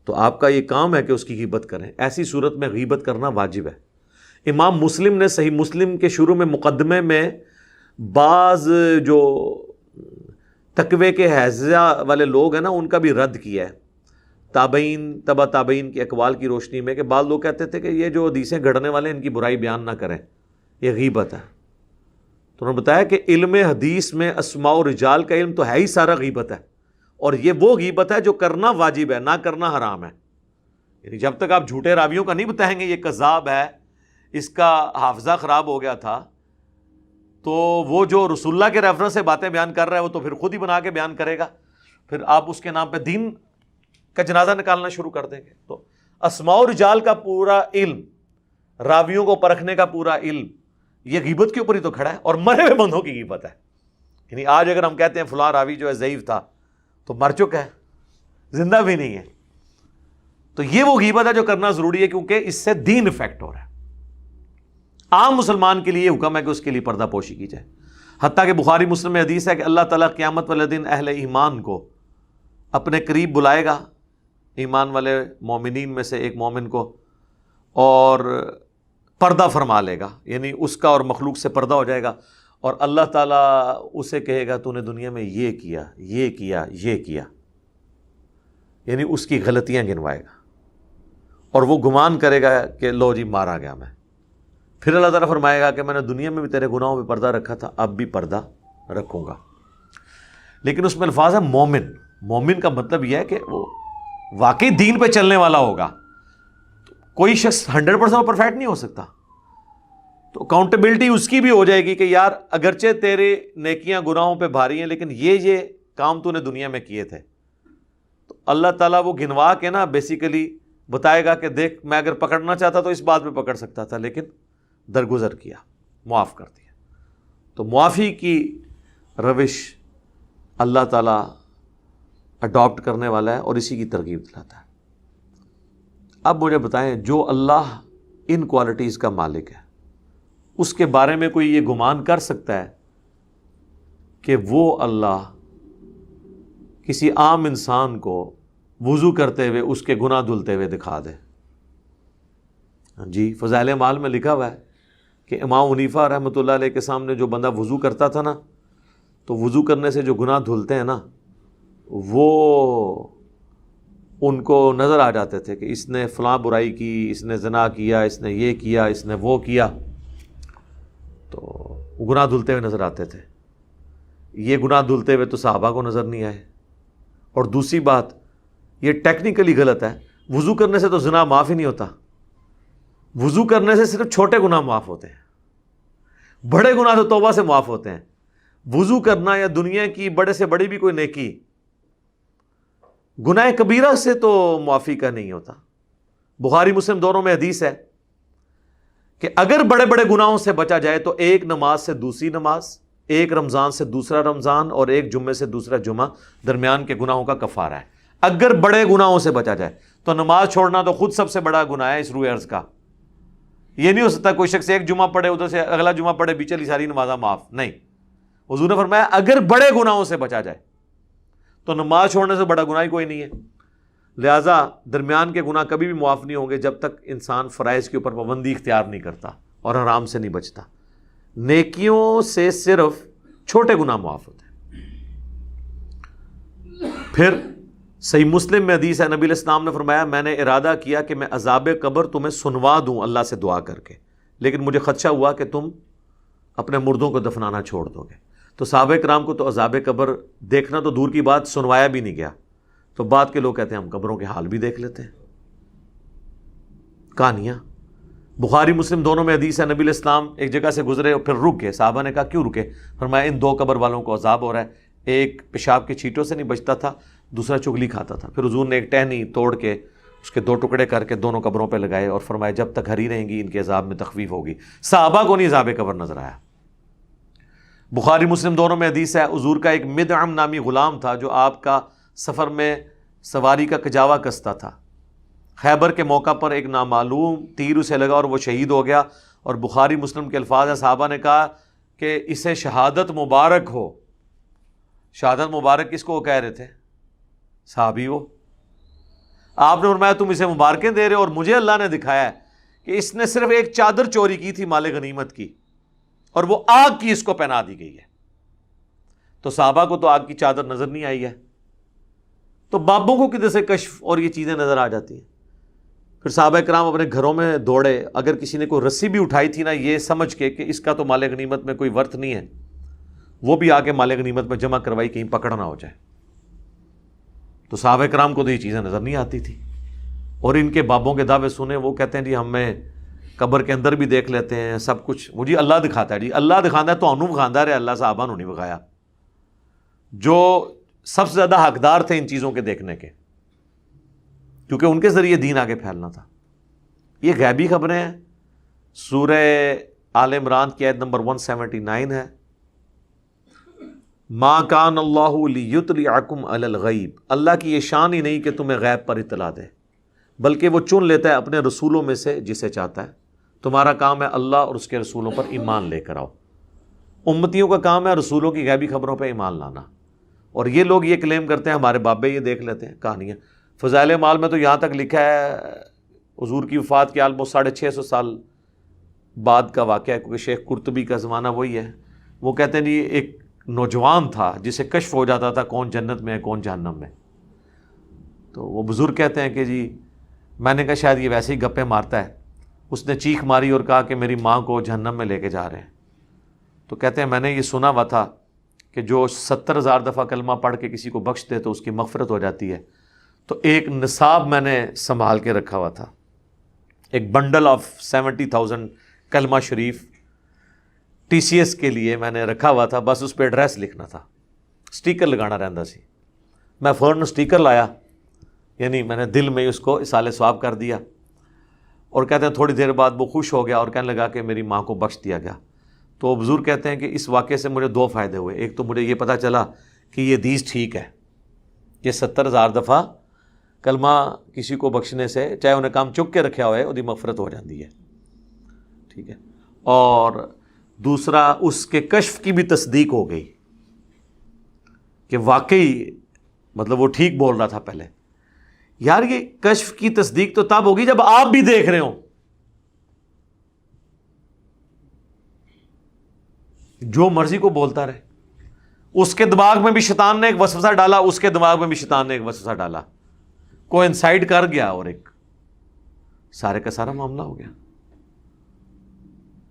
S1: تو آپ کا یہ کام ہے کہ اس کی غیبت کریں. ایسی صورت میں غیبت کرنا واجب ہے. امام مسلم نے صحیح مسلم کے شروع میں مقدمے میں بعض جو تقوی کے حیضہ والے لوگ ہیں نا، ان کا بھی رد کیا ہے تابعین، تبع تابعین کے اقوال کی روشنی میں، کہ بعض لوگ کہتے تھے کہ یہ جو حدیثیں گھڑنے والے ہیں ان کی برائی بیان نہ کریں، یہ غیبت ہے۔ تو انہوں نے بتایا کہ علم حدیث میں اسماء و رجال کا علم تو ہے ہی سارا غیبت ہے، اور یہ وہ غیبت ہے جو کرنا واجب ہے، نہ کرنا حرام ہے۔ یعنی جب تک آپ جھوٹے راویوں کا نہیں بتائیں گے یہ کذاب ہے، اس کا حافظہ خراب ہو گیا تھا، تو وہ جو رسول اللہ کے ریفرنس سے باتیں بیان کر رہا ہے وہ تو پھر خود ہی بنا کے بیان کرے گا، پھر آپ اس کے نام پہ دین کا جنازہ نکالنا شروع کر دیں گے۔ تو اسماء و رجال کا پورا علم، راویوں کو پرکھنے کا پورا علم، یہ غیبت کے اوپر ہی تو کھڑا ہے، اور مرے ہوئے بندوں کی غیبت ہے۔ یعنی آج اگر ہم کہتے ہیں فلاں راوی جو ہے ضعیف تھا، تو مر چکا ہے، زندہ بھی نہیں ہے۔ تو یہ وہ غیبت ہے جو کرنا ضروری ہے، کیونکہ اس سے دین افیکٹ ہو رہا ہے۔ عام مسلمان کے لیے یہ حکم ہے کہ اس کے لیے پردہ پوشی کی جائے، حتیٰ کہ بخاری مسلم میں حدیث ہے کہ اللہ تعالیٰ قیامت والے دن اہل ایمان کو اپنے قریب بلائے گا، ایمان والے مومنین میں سے ایک مومن کو، اور پردہ فرما لے گا، یعنی اس کا اور مخلوق سے پردہ ہو جائے گا، اور اللہ تعالیٰ اسے کہے گا تو نے دنیا میں یہ کیا، یہ کیا، یہ کیا، یعنی اس کی غلطیاں گنوائے گا، اور وہ گمان کرے گا کہ لو جی مارا گیا میں۔ پھر اللہ تعالیٰ فرمائے گا کہ میں نے دنیا میں بھی تیرے گناہوں پہ پردہ رکھا تھا، اب بھی پردہ رکھوں گا۔ لیکن اس میں الفاظ ہے مومن۔ مومن کا مطلب یہ ہے کہ وہ واقعی دین پہ چلنے والا ہوگا۔ کوئی شخص 100% پرفیکٹ نہیں ہو سکتا، تو اکاؤنٹیبلٹی اس کی بھی ہو جائے گی کہ یار اگرچہ تیرے نیکیاں گناہوں پہ بھاری ہیں، لیکن یہ کام تو نے دنیا میں کیے تھے، تو اللہ تعالیٰ وہ گنوا کے نا بیسیکلی بتائے گا کہ دیکھ میں اگر پکڑنا چاہتا تو اس بات پہ پکڑ سکتا تھا، لیکن درگزر کیا، معاف کر دیا۔ تو معافی کی روش اللہ تعالیٰ اڈاپٹ کرنے والا ہے اور اسی کی ترغیب دلاتا ہے۔ اب مجھے بتائیں، جو اللہ ان کوالٹیز کا مالک ہے، اس کے بارے میں کوئی یہ گمان کر سکتا ہے کہ وہ اللہ کسی عام انسان کو وضو کرتے ہوئے اس کے گناہ دھلتے ہوئے دکھا دے؟ جی، فضائل اعمال میں لکھا ہوا ہے کہ امام حنیفہ رحمۃ اللہ علیہ کے سامنے جو بندہ وضو کرتا تھا نا، تو وضو کرنے سے جو گناہ دھلتے ہیں نا، وہ ان کو نظر آ جاتے تھے کہ اس نے فلاں برائی کی، اس نے زنا کیا، اس نے یہ کیا، اس نے وہ کیا، تو وہ گناہ دھلتے ہوئے نظر آتے تھے۔ یہ گناہ دھلتے ہوئے تو صحابہ کو نظر نہیں آئے۔ اور دوسری بات، یہ ٹیکنیکلی غلط ہے، وضو کرنے سے تو زنا معاف ہی نہیں ہوتا، وضو کرنے سے صرف چھوٹے گناہ معاف ہوتے ہیں، بڑے گناہ تو توبہ سے معاف ہوتے ہیں۔ وضو کرنا یا دنیا کی بڑے سے بڑی بھی کوئی نیکی گناہ کبیرہ سے تو معافی کا نہیں ہوتا۔ بخاری مسلم دونوں میں حدیث ہے کہ اگر بڑے بڑے گناہوں سے بچا جائے تو ایک نماز سے دوسری نماز، ایک رمضان سے دوسرا رمضان، اور ایک جمعے سے دوسرا جمعہ درمیان کے گناہوں کا کفارہ ہے۔ اگر بڑے گناہوں سے بچا جائے تو نماز چھوڑنا تو خود سب سے بڑا گناہ ہے اس روئے ارض کا۔ یہ نہیں ہو سکتا کوئی شخص ایک جمعہ پڑھے ادھر سے اگلا جمعہ پڑھے بیچ والی ساری نمازاں معاف، نہیں۔ حضور نے فرمایا اگر بڑے گناہوں سے بچا جائے تو نماز چھوڑنے سے بڑا گناہ ہی کوئی نہیں ہے۔ لہٰذا درمیان کے گناہ کبھی بھی معاف نہیں ہوں گے جب تک انسان فرائض کے اوپر پابندی اختیار نہیں کرتا اور حرام سے نہیں بچتا۔ نیکیوں سے صرف چھوٹے گناہ معاف ہوتے ہیں۔ پھر صحیح مسلم میں حدیث ہے، نبی علیہ السلام نے فرمایا میں نے ارادہ کیا کہ میں عذاب قبر تمہیں سنوا دوں اللہ سے دعا کر کے، لیکن مجھے خدشہ ہوا کہ تم اپنے مردوں کو دفنانا چھوڑ دو گے۔ تو صحابہ کرام کو تو عذاب قبر دیکھنا تو دور کی بات، سنوایا بھی نہیں گیا۔ تو بعد کے لوگ کہتے ہیں ہم قبروں کے حال بھی دیکھ لیتے ہیں، کہانیاں۔ بخاری مسلم دونوں میں حدیث ہے، نبی علیہ السلام ایک جگہ سے گزرے اور پھر رک گئے۔ صحابہ نے کہا کیوں رکے؟ فرمایا ان دو قبر والوں کو عذاب ہو رہا ہے، ایک پیشاب کی چھینٹوں سے نہیں بچتا تھا، دوسرا چغلی کھاتا تھا۔ پھر حضور نے ایک ٹہنی توڑ کے اس کے دو ٹکڑے کر کے دونوں قبروں پہ لگائے اور فرمایا جب تک ہری رہیں گی ان کے عذاب میں تخفیف ہوگی۔ صحابہ کو نہیں عذاب قبر نظر آیا۔ بخاری مسلم دونوں میں حدیث ہے، حضور کا ایک مدعم نامی غلام تھا جو آپ کا سفر میں سواری کا کجاوا کستا تھا۔ خیبر کے موقع پر ایک نامعلوم تیر اسے لگا اور وہ شہید ہو گیا، اور بخاری مسلم کے الفاظ ہیں، صحابہ نے کہا کہ اسے شہادت مبارک ہو۔ شہادت مبارک کس کو وہ کہہ رہے تھے؟ صحابی وہ۔ آپ نے فرمایا تم اسے مبارکیں دے رہے ہو، اور مجھے اللہ نے دکھایا ہے کہ اس نے صرف ایک چادر چوری کی تھی مال غنیمت کی، اور وہ آگ کی اس کو پہنا دی گئی ہے۔ تو صحابہ کو تو آگ کی چادر نظر نہیں آئی ہے، تو بابوں کو کدھر سے کشف اور یہ چیزیں نظر آ جاتی ہیں؟ پھر صحابہ کرام اپنے گھروں میں دوڑے، اگر کسی نے کوئی رسی بھی اٹھائی تھی نا یہ سمجھ کے کہ اس کا تو مال غنیمت میں کوئی ورث نہیں ہے، وہ بھی آ کے مال غنیمت میں جمع کروائی کہیں پکڑ نہ ہو جائے۔ تو صحابہ کرام کو تو یہ چیزیں نظر نہیں آتی تھی، اور ان کے بابوں کے دعوے سنے، وہ کہتے ہیں جی ہمیں قبر کے اندر بھی دیکھ لیتے ہیں سب کچھ، وہ جی اللہ دکھاتا ہے، جی اللہ دکھاتا ہے تو انہوں دکھاتا ہے، اللہ صحابہ نے نہیں بکھایا، جو سب سے زیادہ حقدار تھے ان چیزوں کے دیکھنے کے، کیونکہ ان کے ذریعے دین آگے پھیلنا تھا۔ یہ غیبی خبریں ہیں۔ سورہ آل عمران کی آیت نمبر 179 ہے، ما کان اللہ لیطلعکم علی الغیب، اللہ کی یہ شان ہی نہیں کہ تمہیں غیب پر اطلاع دے، بلکہ وہ چن لیتا ہے اپنے رسولوں میں سے جسے چاہتا ہے۔ تمہارا کام ہے اللہ اور اس کے رسولوں پر ایمان لے کر آؤ۔ امتیوں کا کام ہے رسولوں کی غیبی خبروں پہ ایمان لانا، اور یہ لوگ یہ کلیم کرتے ہیں ہمارے بابے یہ دیکھ لیتے ہیں کہانیاں۔ فضائل اعمال میں تو یہاں تک لکھا ہے، حضور کی وفات کے آلموسٹ 650 سال بعد کا واقعہ ہے، کیونکہ شیخ قرطبی کا زمانہ وہی ہے۔ وہ کہتے ہیں جی ایک نوجوان تھا جسے کشف ہو جاتا تھا کون جنت میں ہے کون جہنم میں، تو وہ بزرگ کہتے ہیں کہ جی میں نے کہا شاید یہ ویسے ہی گپے مارتا ہے، اس نے چیخ ماری اور کہا کہ میری ماں کو جہنم میں لے کے جا رہے ہیں۔ تو کہتے ہیں میں نے یہ سنا ہوا تھا کہ جو 70,000 دفعہ کلمہ پڑھ کے کسی کو بخش دے تو اس کی مغفرت ہو جاتی ہے، تو ایک نصاب میں نے سنبھال کے رکھا ہوا تھا، ایک بنڈل آف 70,000 کلمہ شریف ٹی سی ایس کے لیے میں نے رکھا ہوا تھا، بس اس پہ ایڈریس لکھنا تھا، سٹیکر لگانا رہندا سی۔ میں فوراً سٹیکر لایا، یعنی میں نے دل میں اس کو اصال ثواب کر دیا، اور کہتے ہیں تھوڑی دیر بعد وہ خوش ہو گیا اور کہنے لگا کہ میری ماں کو بخش دیا گیا۔ تو بزرگ کہتے ہیں کہ اس واقعے سے مجھے 2 فائدے ہوئے، ایک تو مجھے یہ پتہ چلا کہ یہ حدیث ٹھیک ہے، یہ 70,000 دفعہ کلمہ کسی کو بخشنے سے چاہے انہیں کام چک کے رکھا ہوئے وہ مغفرت ہو جاتی ہے، ٹھیک ہے۔ اور دوسرا اس کے کشف کی بھی تصدیق ہو گئی کہ واقعی مطلب وہ ٹھیک بول رہا تھا پہلے۔ یار یہ کشف کی تصدیق تو تب ہوگی جب آپ بھی دیکھ رہے ہوں، جو مرضی کو بولتا رہے، اس کے دماغ میں بھی شیطان نے ایک وسوسہ ڈالا، اس کے دماغ میں بھی شیطان نے ایک وسوسہ ڈالا، کوئی انسائڈ کر گیا اور ایک سارے کا سارا معاملہ ہو گیا۔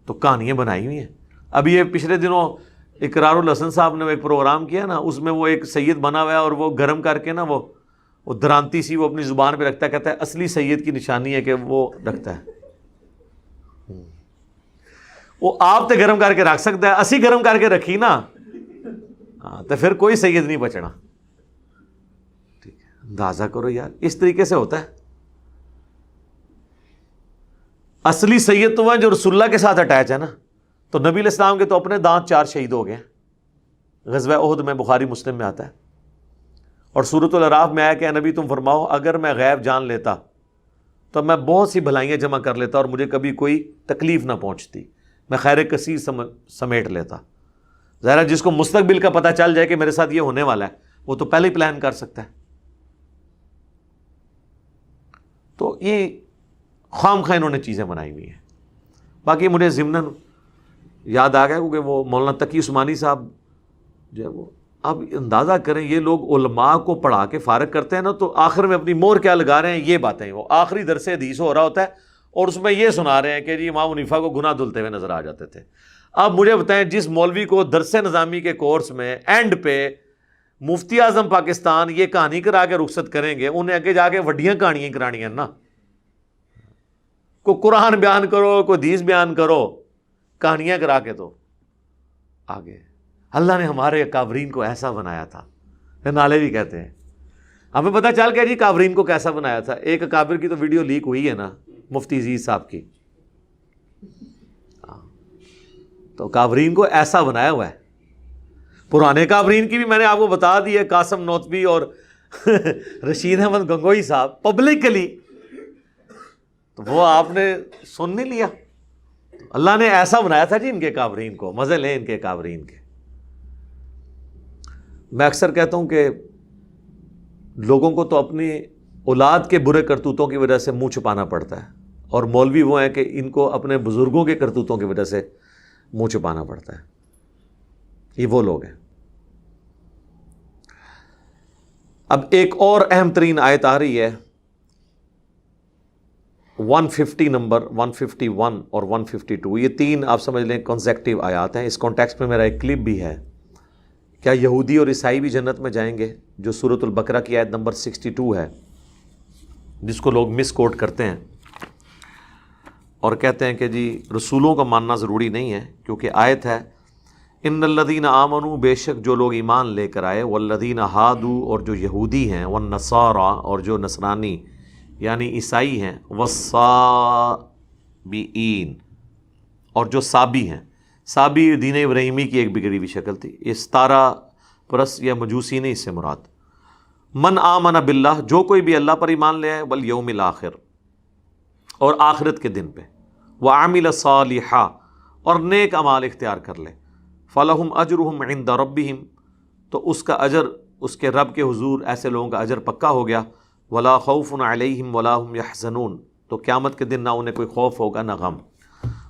S1: تو کہانیاں بنائی ہوئی ہیں۔ ابھی یہ پچھلے دنوں اقرار الحسن صاحب نے ایک پروگرام کیا نا، اس میں وہ ایک سید بنا ہوا ہے اور وہ گرم کر کے نا وہ درانتی سی وہ اپنی زبان پہ رکھتا ہے، کہتا ہے اصلی سید کی نشانی ہے کہ وہ رکھتا ہے۔ وہ آپ تے گرم کر کے رکھ سکتا ہے، اسی گرم کر کے رکھی نا ہاں تو پھر کوئی سید نہیں بچنا، ٹھیک ہے۔ اندازہ کرو یار اس طریقے سے ہوتا ہے۔ اصلی سید تو ہے جو رسول اللہ کے ساتھ اٹیچ ہے نا۔ تو نبی علیہ السلام کے تو اپنے دانت 4 شہید ہو گئے، غزوہ احد میں، بخاری مسلم میں آتا ہے۔ اور سورۃ الاعراف میں آیا کہ اے نبی تم فرماؤ اگر میں غیب جان لیتا تو میں بہت سی بھلائیاں جمع کر لیتا اور مجھے کبھی کوئی تکلیف نہ پہنچتی، میں خیر کثیر سمیٹ لیتا۔ ظاہر ہے جس کو مستقبل کا پتہ چل جائے کہ میرے ساتھ یہ ہونے والا ہے وہ تو پہلے ہی پلان کر سکتا ہے۔ تو یہ خام خواہ انہوں نے چیزیں بنائی ہوئی ہیں۔ باقی مجھے ضمناً یاد آ گیا کیونکہ وہ مولانا تقی عثمانی صاحب جو ہے وہ، اب اندازہ کریں یہ لوگ علماء کو پڑھا کے فارغ کرتے ہیں نا تو آخر میں اپنی مور کیا لگا رہے ہیں، یہ باتیں وہ آخری درس حدیث ہو رہا ہوتا ہے اور اس میں یہ سنا رہے ہیں کہ جی امام حنیفہ کو گناہ دھلتے ہوئے نظر آ جاتے تھے۔ اب مجھے بتائیں جس مولوی کو درس نظامی کے کورس میں اینڈ پہ مفتی اعظم پاکستان یہ کہانی کرا کے رخصت کریں گے، انہیں آگے جا کے وڈیاں کہانیاں کرانی ہیں نا، کوئی قرآن بیان کرو کوئی حدیث بیان کرو، کہانیاں کرا کے تو آگے۔ اللہ نے ہمارے اکابرین کو ایسا بنایا تھا، نالے بھی کہتے ہیں، ہمیں پتہ چل گیا جی اکابرین کو کیسا بنایا تھا۔ ایک اکابر کی تو ویڈیو لیک ہوئی ہے نا، مفتی عزیز صاحب کی، تو اکابرین کو ایسا بنایا ہوا ہے۔ پرانے اکابرین کی بھی میں نے آپ کو بتا دی ہے، قاسم نوتبی اور رشید احمد گنگوئی صاحب پبلکلی، تو وہ آپ نے سن نہیں لیا۔ اللہ نے ایسا بنایا تھا جی ان کے اکابرین کو، مزے لیں ان کے اکابرین کے۔ میں اکثر کہتا ہوں کہ لوگوں کو تو اپنی اولاد کے برے کرتوتوں کی وجہ سے منہ چھپانا پڑتا ہے، اور مولوی وہ ہیں کہ ان کو اپنے بزرگوں کے کرتوتوں کی وجہ سے منہ چھپانا پڑتا ہے۔ یہ وہ لوگ ہیں۔ اب ایک اور اہم ترین آیت آ رہی ہے 150 نمبر 151 اور 152. یہ تین آپ سمجھ لیں کنسیکٹیو آیات ہیں. اس کانٹیکسٹ میں میرا ایک کلپ بھی ہے. کیا یہودی اور عیسائی بھی جنت میں جائیں گے؟ جو سورۃ البقرہ کی آیت نمبر 62 ہے، جس کو لوگ مس کوٹ کرتے ہیں اور کہتے ہیں کہ جی رسولوں کا ماننا ضروری نہیں ہے، کیونکہ آیت ہے ان الذین آمنوا، بے شک جو لوگ ایمان لے کر آئے، والذین ہادوا، اور جو یہودی ہیں، والنصارى، اور جو نصرانی یعنی عیسائی ہیں، والصابئین، اور جو صابی ہیں. صابی دین ابراہیمی کی ایک بگڑی ہوئی شکل تھی. استارہ پرس یا مجوسی نہیں اس سے مراد. من آمن باللہ، جو کوئی بھی اللہ پر ایمان لے آئے، والیوم الآخر، اور آخرت کے دن پہ، وعمل صالحا، اور نیک اعمال اختیار کر لے، فلہم اجرہم عند ربہم، تو اس کا اجر اس کے رب کے حضور ایسے لوگوں کا اجر پکا ہو گیا. ولا خوف علیہم ولا ہم یحزنون، تو قیامت کے دن نہ انہیں کوئی خوف ہوگا نہ غم.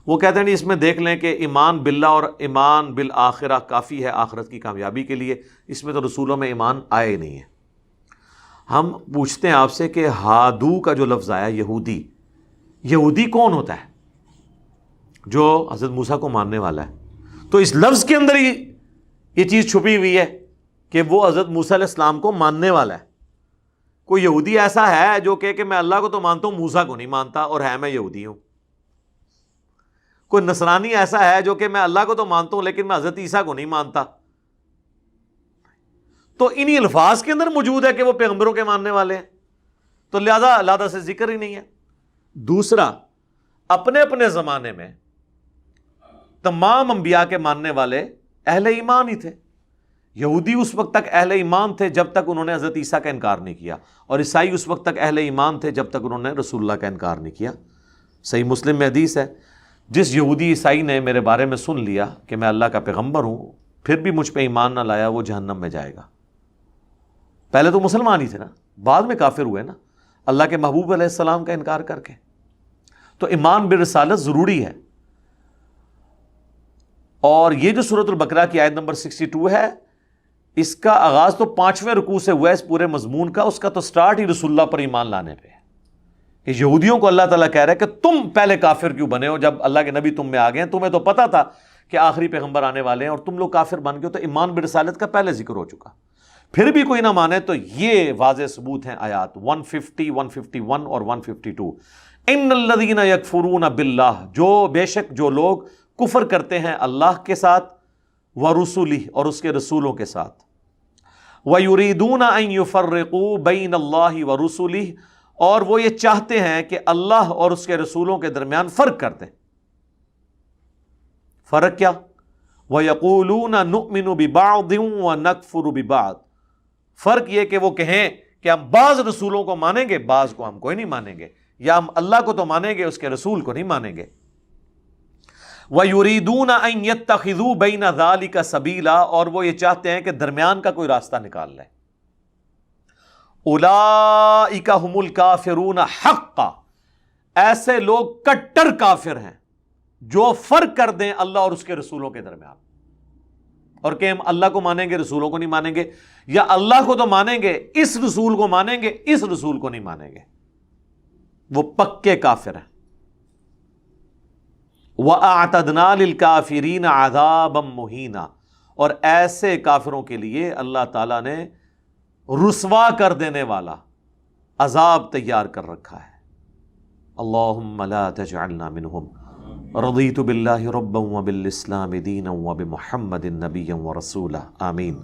S1: وہ کہتے ہیں اس میں دیکھ لیں کہ ایمان باللہ اور ایمان بالآخرہ کافی ہے آخرت کی کامیابی کے لیے، اس میں تو رسولوں میں ایمان آئے ہی نہیں ہے. ہم پوچھتے ہیں آپ سے کہ ہادو کا جو لفظ آیا یہودی، یہودی کون ہوتا ہے؟ جو حضرت موسیٰ کو ماننے والا ہے. تو اس لفظ کے اندر ہی یہ چیز چھپی ہوئی ہے کہ وہ حضرت موسیٰ علیہ السلام کو ماننے والا ہے. کوئی یہودی ایسا ہے جو کہ میں اللہ کو تو مانتا ہوں، موسیٰ کو نہیں مانتا، اور ہے میں یہودی ہوں. کوئی نصرانی ایسا ہے جو کہ میں اللہ کو تو مانتا ہوں لیکن میں حضرت عیسیٰ کو نہیں مانتا. تو انہی الفاظ کے اندر موجود ہے کہ وہ پیغمبروں کے ماننے والے ہیں، تو لہذا علیحدہ سے ذکر ہی نہیں ہے. دوسرا، اپنے اپنے زمانے میں تمام انبیاء کے ماننے والے اہل ایمان ہی تھے. یہودی اس وقت تک اہل ایمان تھے جب تک انہوں نے حضرت عیسیٰ کا انکار نہیں کیا، اور عیسائی اس وقت تک اہل ایمان تھے جب تک انہوں نے رسول اللہ کا انکار نہیں کیا. صحیح مسلم میں حدیث ہے، جس یہودی عیسائی نے میرے بارے میں سن لیا کہ میں اللہ کا پیغمبر ہوں، پھر بھی مجھ پہ ایمان نہ لایا، وہ جہنم میں جائے گا. پہلے تو مسلمان ہی تھے نا، بعد میں کافر ہوئے نا اللہ کے محبوب علیہ السلام کا انکار کر کے. تو ایمان بالرسالت ضروری ہے. اور یہ جو سورۃ البقرہ کی آیت نمبر 62 ہے، اس کا آغاز تو 5ویں رکوع سے ہوا ہے. اس پورے مضمون کا اس کا تو سٹارٹ ہی رسول اللہ پر ایمان لانے پہ ہے کہ یہودیوں کو اللہ تعالیٰ کہہ رہا ہے کہ تم پہلے کافر کیوں بنے ہو جب اللہ کے نبی تم میں آ گئے ہیں؟ تمہیں تو پتا تھا کہ آخری پیغمبر آنے والے ہیں اور تم لوگ کافر بن گئے. تو ایمان برسالت کا پہلے ذکر ہو چکا. پھر بھی کوئی نہ مانے تو یہ واضح ثبوت ہیں آیات 150 151 اور 152. ان الذین یکفرون باللہ، جو بے شک جو لوگ کفر کرتے ہیں اللہ کے ساتھ، ورسلہ، اور اس کے رسولوں کے ساتھ، وَيُرِيدُونَ أَن يُفَرِّقُوا بَيْنَ اللَّهِ وَرُسُلِهِ، اور وہ یہ چاہتے ہیں کہ اللہ اور اس کے رسولوں کے درمیان فرق کر دیں. فرق کیا؟ وَيَقُولُونَ نُؤْمِنُ بِبَعْضٍ وَنَكْفُرُ بِبَعْضٍ، فرق یہ کہ وہ کہیں کہ ہم بعض رسولوں کو مانیں گے، بعض کو ہم کوئی نہیں مانیں گے، یا ہم اللہ کو تو مانیں گے اس کے رسول کو نہیں مانیں گے. وَيُرِيدُونَ أَن يَتَّخِذُوا بَيْنَ ذَلِكَ سَبِيلًا، اور وہ یہ چاہتے ہیں کہ درمیان کا کوئی راستہ نکال لیں. اولئک هم الکافرون حقا، ایسے لوگ کٹر کافر ہیں جو فرق کر دیں اللہ اور اس کے رسولوں کے درمیان، اور کہ ہم اللہ کو مانیں گے رسولوں کو نہیں مانیں گے، یا اللہ کو تو مانیں گے اس رسول کو مانیں گے اس رسول کو نہیں مانیں گے. وہ پکے کافر ہیں. وَأَعْتَدْنَا لِلْكَافِرِينَ عَذَابًا مُهِينًا، اور ایسے کافروں کے لیے اللہ تعالیٰ نے رسوا کر دینے والا عذاب تیار کر رکھا ہے. اللہم لا تجعلنا منہم، رضیت باللہ ربا وبالاسلام دینا وبمحمد نبیا ورسولا، آمین.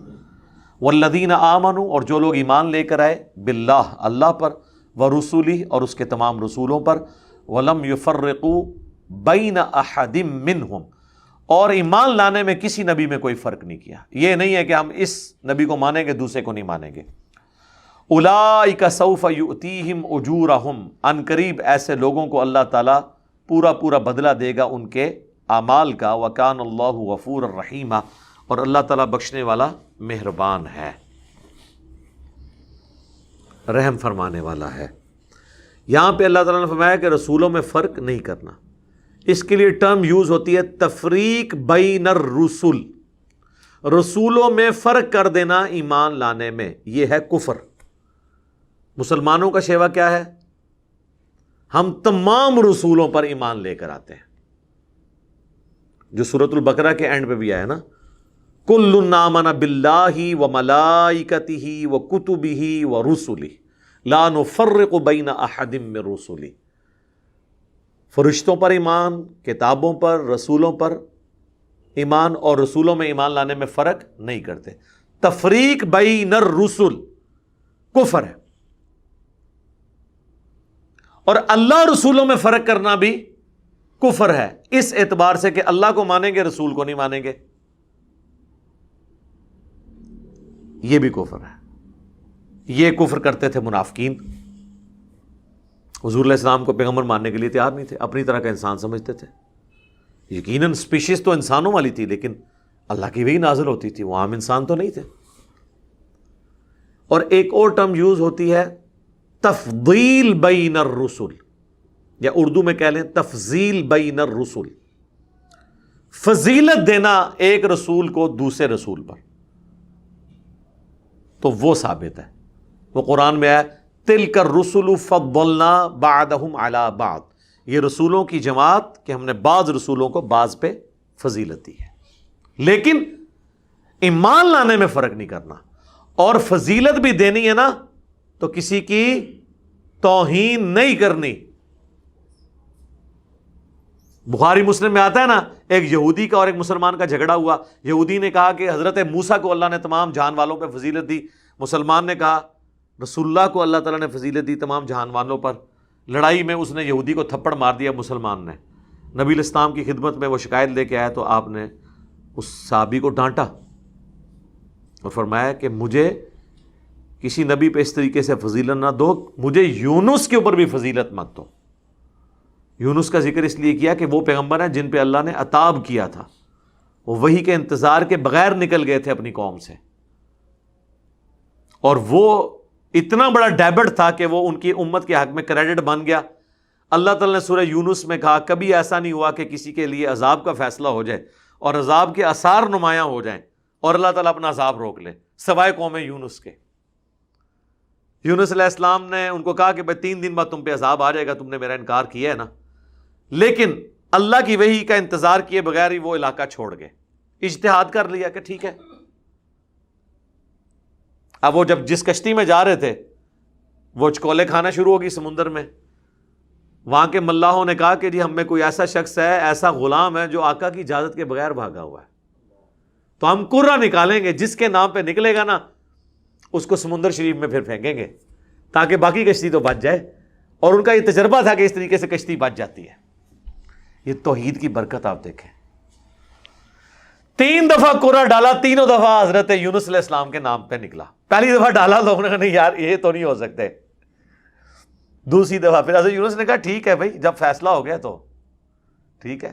S1: والذین آمنوا، اور جو لوگ ایمان لے کر آئے، باللہ اللہ پر، ورسولہ اور اس کے تمام رسولوں پر، ولم یفرقوا بین احد منہم، اور ایمان لانے میں کسی نبی میں کوئی فرق نہیں کیا. یہ نہیں ہے کہ ہم اس نبی کو مانیں گے دوسرے کو نہیں مانیں گے. اولئک سوف یؤتیہم اجورہم، ان قریب ایسے لوگوں کو اللہ تعالیٰ پورا پورا بدلہ دے گا ان کے اعمال کا. وکان اللہ غفورا رحیما، اور اللہ تعالیٰ بخشنے والا مہربان ہے، رحم فرمانے والا ہے. یہاں پہ اللہ تعالیٰ نے فرمایا کہ رسولوں میں فرق نہیں کرنا. اس کے لیے ٹرم یوز ہوتی ہے تفریق بین الرسل، رسولوں میں فرق کر دینا ایمان لانے میں، یہ ہے کفر. مسلمانوں کا شیوا کیا ہے؟ ہم تمام رسولوں پر ایمان لے کر آتے ہیں، جو سورۃ البقرہ کے اینڈ پہ بھی آیا نا، کل آمن باللہ وملائکتہ وکتبہ ورسلہ لا نفرق بین احد من رسلہ، فرشتوں پر ایمان، کتابوں پر، رسولوں پر ایمان، اور رسولوں میں ایمان لانے میں فرق نہیں کرتے۔ تفریق بین الرسل کفر ہے، اور اللہ رسولوں میں فرق کرنا بھی کفر ہے، اس اعتبار سے کہ اللہ کو مانیں گے رسول کو نہیں مانیں گے، یہ بھی کفر ہے۔ یہ کفر کرتے تھے منافقین، حضور علیہ السلام کو پیغمبر ماننے کے لیے تیار نہیں تھے، اپنی طرح کا انسان سمجھتے تھے۔ یقیناً سپیشیز تو انسانوں والی تھی، لیکن اللہ کی وحی نازل ہوتی تھی، وہ عام انسان تو نہیں تھے۔ اور ایک اور ٹرم یوز ہوتی ہے تفضیل بین الرسل، یا اردو میں کہہ لیں تفضیل بین الرسل، فضیلت دینا ایک رسول کو دوسرے رسول پر، تو وہ ثابت ہے، وہ قرآن میں ہے تلک الرسل فضلنا بعدهم علی بعض، یہ رسولوں کی جماعت کہ ہم نے بعض رسولوں کو بعض پہ فضیلت دی ہے، لیکن ایمان لانے میں فرق نہیں کرنا، اور فضیلت بھی دینی ہے نا تو کسی کی توہین نہیں کرنی۔ بخاری مسلم میں آتا ہے نا، ایک یہودی کا اور ایک مسلمان کا جھگڑا ہوا، یہودی نے کہا کہ حضرت موسیٰ کو اللہ نے تمام جہان والوں پہ فضیلت دی، مسلمان نے کہا رسول اللہ کو اللہ تعالیٰ نے فضیلت دی تمام جہان والوں پر۔ لڑائی میں اس نے یہودی کو تھپڑ مار دیا، مسلمان نے۔ نبی الاسلام کی خدمت میں وہ شکایت لے کے آیا تو آپ نے اس صحابی کو ڈانٹا اور فرمایا کہ مجھے کسی نبی پہ اس طریقے سے فضیلت نہ دو، مجھے یونس کے اوپر بھی فضیلت مت دو۔ یونس کا ذکر اس لیے کیا کہ وہ پیغمبر ہیں جن پہ اللہ نے عتاب کیا تھا، وہ وحی کے انتظار کے بغیر نکل گئے تھے اپنی قوم سے، اور وہ اتنا بڑا ڈیبٹ تھا کہ وہ ان کی امت کے حق میں کریڈٹ بن گیا۔ اللہ تعالیٰ نے سورہ یونس میں کہا کبھی ایسا نہیں ہوا کہ کسی کے لیے عذاب کا فیصلہ ہو جائے اور عذاب کے آثار نمایاں ہو جائیں اور اللہ تعالیٰ اپنا عذاب روک لے، سوائے قوم یونس کے۔ یونس علیہ السلام نے ان کو کہا کہ بھائی 3 دن بعد تم پہ عذاب آ جائے گا، تم نے میرا انکار کیا ہے نا، لیکن اللہ کی وحی کا انتظار کیے بغیر ہی وہ علاقہ چھوڑ گئے، اجتہاد کر لیا کہ ٹھیک ہے۔ اب وہ جب جس کشتی میں جا رہے تھے وہ چکولے کھانا شروع ہوگی سمندر میں، وہاں کے ملاحوں نے کہا کہ جی ہم میں کوئی ایسا شخص ہے، ایسا غلام ہے جو آقا کی اجازت کے بغیر بھاگا ہوا ہے، تو ہم کرہ نکالیں گے، جس کے نام پہ نکلے گا نا اس کو سمندر شریف میں پھر پھینکیں گے تاکہ باقی کشتی تو بچ جائے۔ اور ان کا یہ تجربہ تھا کہ اس طریقے سے کشتی بچ جاتی ہے۔ یہ توحید کی برکت آپ دیکھیں، 3 دفعہ کرہ ڈالا، تینوں دفعہ حضرت یونس علیہ السلام کے نام پہ نکلا۔ پہلی دفعہ ڈالا لوگوں نے کہا نہیں یار یہ تو نہیں ہو سکتے، دوسری دفعہ پھر حضرت یونس نے کہا ٹھیک ہے بھائی جب فیصلہ ہو گیا تو ٹھیک ہے۔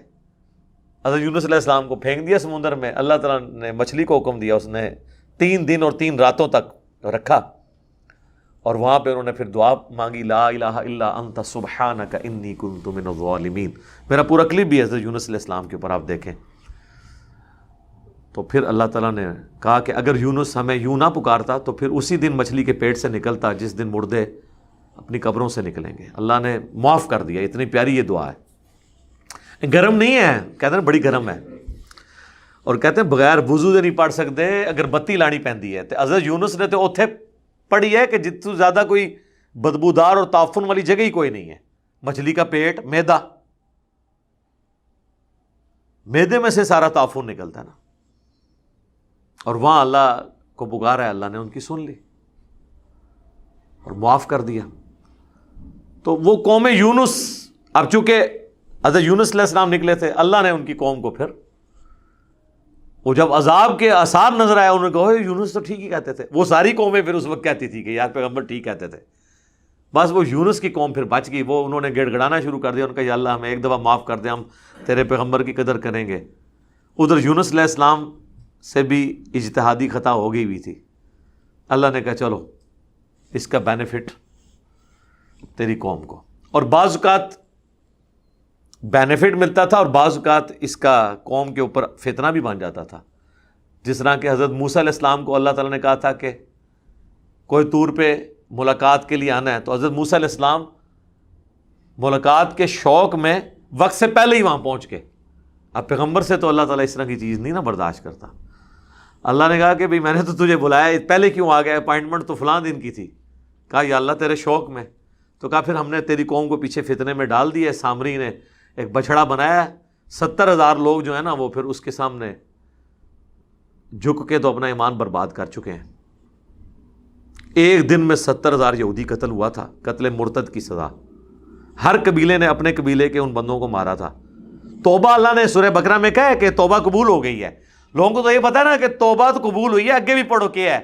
S1: حضرت یونس علیہ السلام کو پھینک دیا سمندر میں، اللہ تعالیٰ نے مچھلی کو حکم دیا، اس نے 3 دن اور 3 راتوں تک رکھا، اور وہاں پہ انہوں نے پھر دعا مانگی، لا الہ الا انت سبحانک انی کنت من الظالمین۔ میرا پورا کلپ بھی ہے حضرت یونس علیہ السلام کے اوپر، آپ دیکھیں۔ تو پھر اللہ تعالیٰ نے کہا کہ اگر یونس ہمیں یوں نہ پکارتا تو پھر اسی دن مچھلی کے پیٹ سے نکلتا جس دن مردے اپنی قبروں سے نکلیں گے۔ اللہ نے معاف کر دیا، اتنی پیاری یہ دعا ہے۔ گرم نہیں ہے، کہتے ہیں بڑی گرم ہے، اور کہتے ہیں بغیر وضو دے نہیں پڑھ سکتے اگر بتی لانی پیندی ہے۔ تو حضرت یونس نے تو اوتھے پڑھی ہے کہ جت سے زیادہ کوئی بدبودار اور تعفن والی جگہ ہی کوئی نہیں ہے۔ مچھلی کا پیٹ، میدا، میدے میں سے سارا تعفن نکلتا ہے نا، اور وہاں اللہ کو پکارا ہے، اللہ نے ان کی سن لی اور معاف کر دیا۔ تو وہ قوم یونس، اب چونکہ حضرت یونس علیہ السلام نکلے تھے، اللہ نے ان کی قوم کو پھر وہ جب عذاب کے آثار نظر آئے انہوں نے کہا یونس تو ٹھیک ہی کہتے تھے۔ وہ ساری قومیں پھر اس وقت کہتی تھی کہ یار پیغمبر ٹھیک کہتے تھے، بس وہ یونس کی قوم پھر بچ گئی، وہ انہوں نے گڑ گڑانا شروع کر دیا، ان کا یا اللہ ہمیں ایک دفعہ معاف کر دیں، ہم تیرے پیغمبر کی قدر کریں گے۔ ادھر یونس علیہ السلام سے بھی اجتہادی خطا ہو گئی ہوئی تھی، اللہ نے کہا چلو اس کا بینیفٹ تیری قوم کو، اور بعض اوقات بینیفٹ ملتا تھا اور بعض اوقات اس کا قوم کے اوپر فتنہ بھی بن جاتا تھا۔ جس طرح کہ حضرت موسیٰ علیہ السلام کو اللہ تعالیٰ نے کہا تھا کہ کوہ طور پہ ملاقات کے لیے آنا ہے، تو حضرت موسیٰ علیہ السلام ملاقات کے شوق میں وقت سے پہلے ہی وہاں پہنچ گئے۔ اب پیغمبر سے تو اللہ تعالیٰ اس طرح کی چیز نہیں نا برداشت کرتا۔ اللہ نے کہا کہ بھئی میں نے تو تجھے بلایا، پہلے کیوں آ گیا؟ اپائنٹمنٹ تو فلاں دن کی تھی۔ کہا یا اللہ تیرے شوق میں۔ تو کہا پھر ہم نے تیری قوم کو پیچھے فتنے میں ڈال دیا ہے، سامری نے ایک بچڑا بنایا ہے، 70,000 لوگ جو ہیں نا وہ پھر اس کے سامنے جھک کے تو اپنا ایمان برباد کر چکے ہیں۔ ایک دن میں 70,000 یہودی قتل ہوا تھا، قتل مرتد کی سزا۔ ہر قبیلے نے اپنے قبیلے کے ان بندوں کو مارا تھا۔ توبہ اللہ نے سورہ بقرہ میں کہا ہے کہ توبہ قبول ہو گئی ہے۔ لوگوں کو تو یہ پتا ہے نا کہ توبہ تو قبول ہوئی ہے، آگے بھی پڑھو کیا ہے۔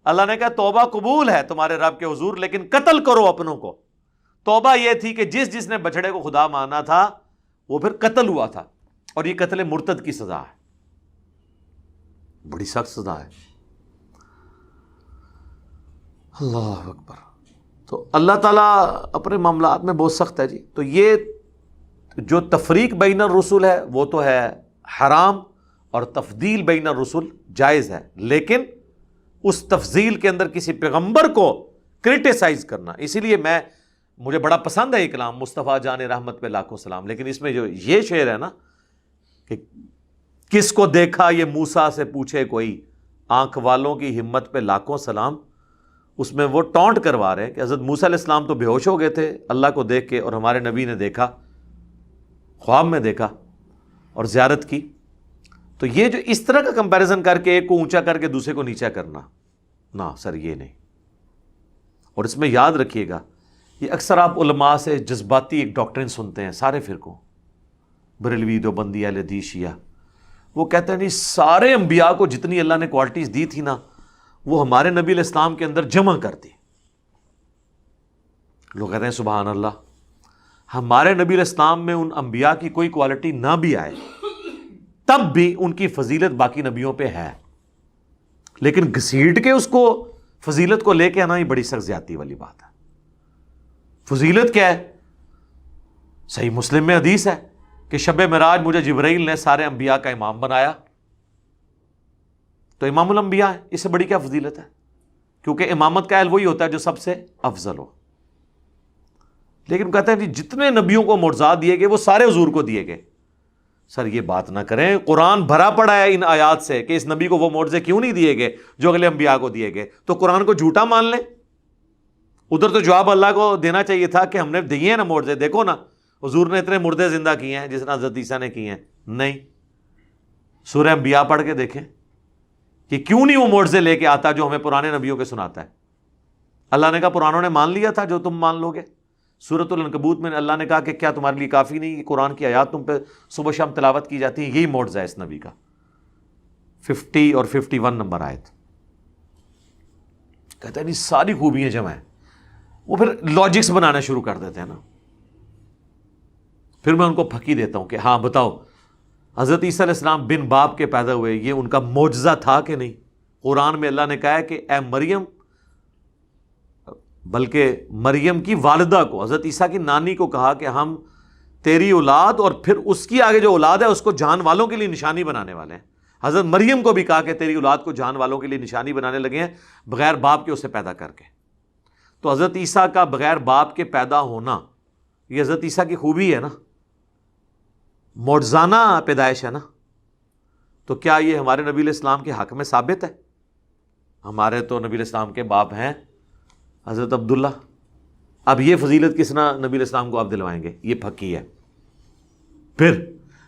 S1: اللہ نے کہا توبہ قبول ہے تمہارے رب کے حضور، لیکن قتل کرو اپنوں کو۔ توبہ یہ تھی کہ جس نے بچڑے کو خدا مانا تھا وہ پھر قتل ہوا تھا، اور یہ قتل مرتد کی سزا ہے، بڑی سخت سزا ہے۔ اللہ اکبر۔ تو اللہ تعالیٰ اپنے معاملات میں بہت سخت ہے جی۔ تو یہ جو تفریق بین الرسل ہے وہ تو ہے حرام، اور تفضیل بین الرسل جائز ہے، لیکن اس تفضیل کے اندر کسی پیغمبر کو کرٹیسائز کرنا، اسی لیے مجھے بڑا پسند ہے یہ کلام مصطفیٰ جان رحمت پہ لاکھوں سلام، لیکن اس میں جو یہ شعر ہے نا کہ کس کو دیکھا یہ موسیٰ سے پوچھے کوئی، آنکھ والوں کی ہمت پہ لاکھوں سلام، اس میں وہ ٹونٹ کروا رہے ہیں کہ حضرت موسیٰ علیہ السلام تو بے ہوش ہو گئے تھے اللہ کو دیکھ کے، اور ہمارے نبی نے دیکھا، خواب میں دیکھا اور زیارت کی۔ تو یہ جو اس طرح کا کمپیریزن کر کے ایک کو اونچا کر کے دوسرے کو نیچا کرنا، نہ سر یہ نہیں۔ اور اس میں یاد رکھیے گا، یہ اکثر آپ علماء سے جذباتی ایک ڈاکٹرن سنتے ہیں، سارے فرقوں، بریلوی، دیوبندی، اہل حدیث، شیعہ، وہ کہتے ہیں نہیں سارے انبیاء کو جتنی اللہ نے کوالٹیز دی تھی نا وہ ہمارے نبی علیہ السلام کے اندر جمع کر دی۔ لوگ کہتے ہیں سبحان اللہ، ہمارے نبی علیہ السلام میں ان انبیاء کی کوئی کوالٹی نہ بھی آئے تب بھی ان کی فضیلت باقی نبیوں پہ ہے، لیکن گھسیٹ کے اس کو فضیلت کو لے کے آنا ہی بڑی سخت زیادتی والی بات ہے۔ فضیلت کیا ہے؟ صحیح مسلم میں حدیث ہے کہ شب معراج مجھے جبرائیل نے سارے انبیاء کا امام بنایا، تو امام الانبیاء ہے، اس سے بڑی کیا فضیلت ہے؟ کیونکہ امامت کا اہل وہی ہوتا ہے جو سب سے افضل ہو۔ لیکن کہتے ہیں جی جتنے نبیوں کو معجزات دیے گئے وہ سارے حضور کو دیے گئے۔ سر یہ بات نہ کریں، قرآن بھرا پڑا ہے ان آیات سے کہ اس نبی کو وہ معجزے کیوں نہیں دیے گئے جو اگلے انبیاء کو دیے گئے، تو قرآن کو جھوٹا مان لیں۔ ادھر تو جواب اللہ کو دینا چاہیے تھا کہ ہم نے دیے ہیں نا معجزے، دیکھو نا حضور نے اتنے مردے زندہ کیے ہیں جس طرح حضرت عیسیٰ نے کیے ہیں۔ نہیں، سورہ انبیاء پڑھ کے دیکھیں کہ کیوں نہیں وہ معجزے لے کے آتا جو ہمیں پرانے نبیوں کے سناتا ہے۔ اللہ نے کہا پرانوں نے مان لیا تھا جو تم مان لو گے۔ سورۃ العنکبوت میں اللہ نے کہا کہ کیا تمہارے لیے کافی نہیں کہ قرآن کی آیات تم پہ صبح شام تلاوت کی جاتی ہیں، یہی معجزہ ہے اس نبی کا۔ 50 اور 51 نمبر آیت کہتے ہیں نہیں ساری خوبیاں جمع ہیں۔ وہ پھر لاجکس بنانا شروع کر دیتے ہیں نا۔ پھر میں ان کو پھکی دیتا ہوں کہ ہاں بتاؤ حضرت عیسیٰ علیہ السلام بن باپ کے پیدا ہوئے، یہ ان کا معجزہ تھا کہ نہیں؟ قرآن میں اللہ نے کہا ہے کہ اے مریم، بلکہ مریم کی والدہ کو، حضرت عیسیٰ کی نانی کو کہا کہ ہم تیری اولاد اور پھر اس کی آگے جو اولاد ہے اس کو جان والوں کے لیے نشانی بنانے والے ہیں۔ حضرت مریم کو بھی کہا کہ تیری اولاد کو جان والوں کے لیے نشانی بنانے لگے ہیں بغیر باپ کے اسے پیدا کر کے۔ تو حضرت عیسیٰ کا بغیر باپ کے پیدا ہونا یہ حضرت عیسیٰ کی خوبی ہے نا، معجزانہ پیدائش ہے نا۔ تو کیا یہ ہمارے نبی علیہ السلام کے حق میں ثابت ہے؟ ہمارے تو نبی علیہ السلام کے باپ ہیں حضرت عبداللہ۔ اب یہ فضیلت کس طرح نبی علیہ السلام کو آپ دلوائیں گے؟ یہ پھکی ہے۔ پھر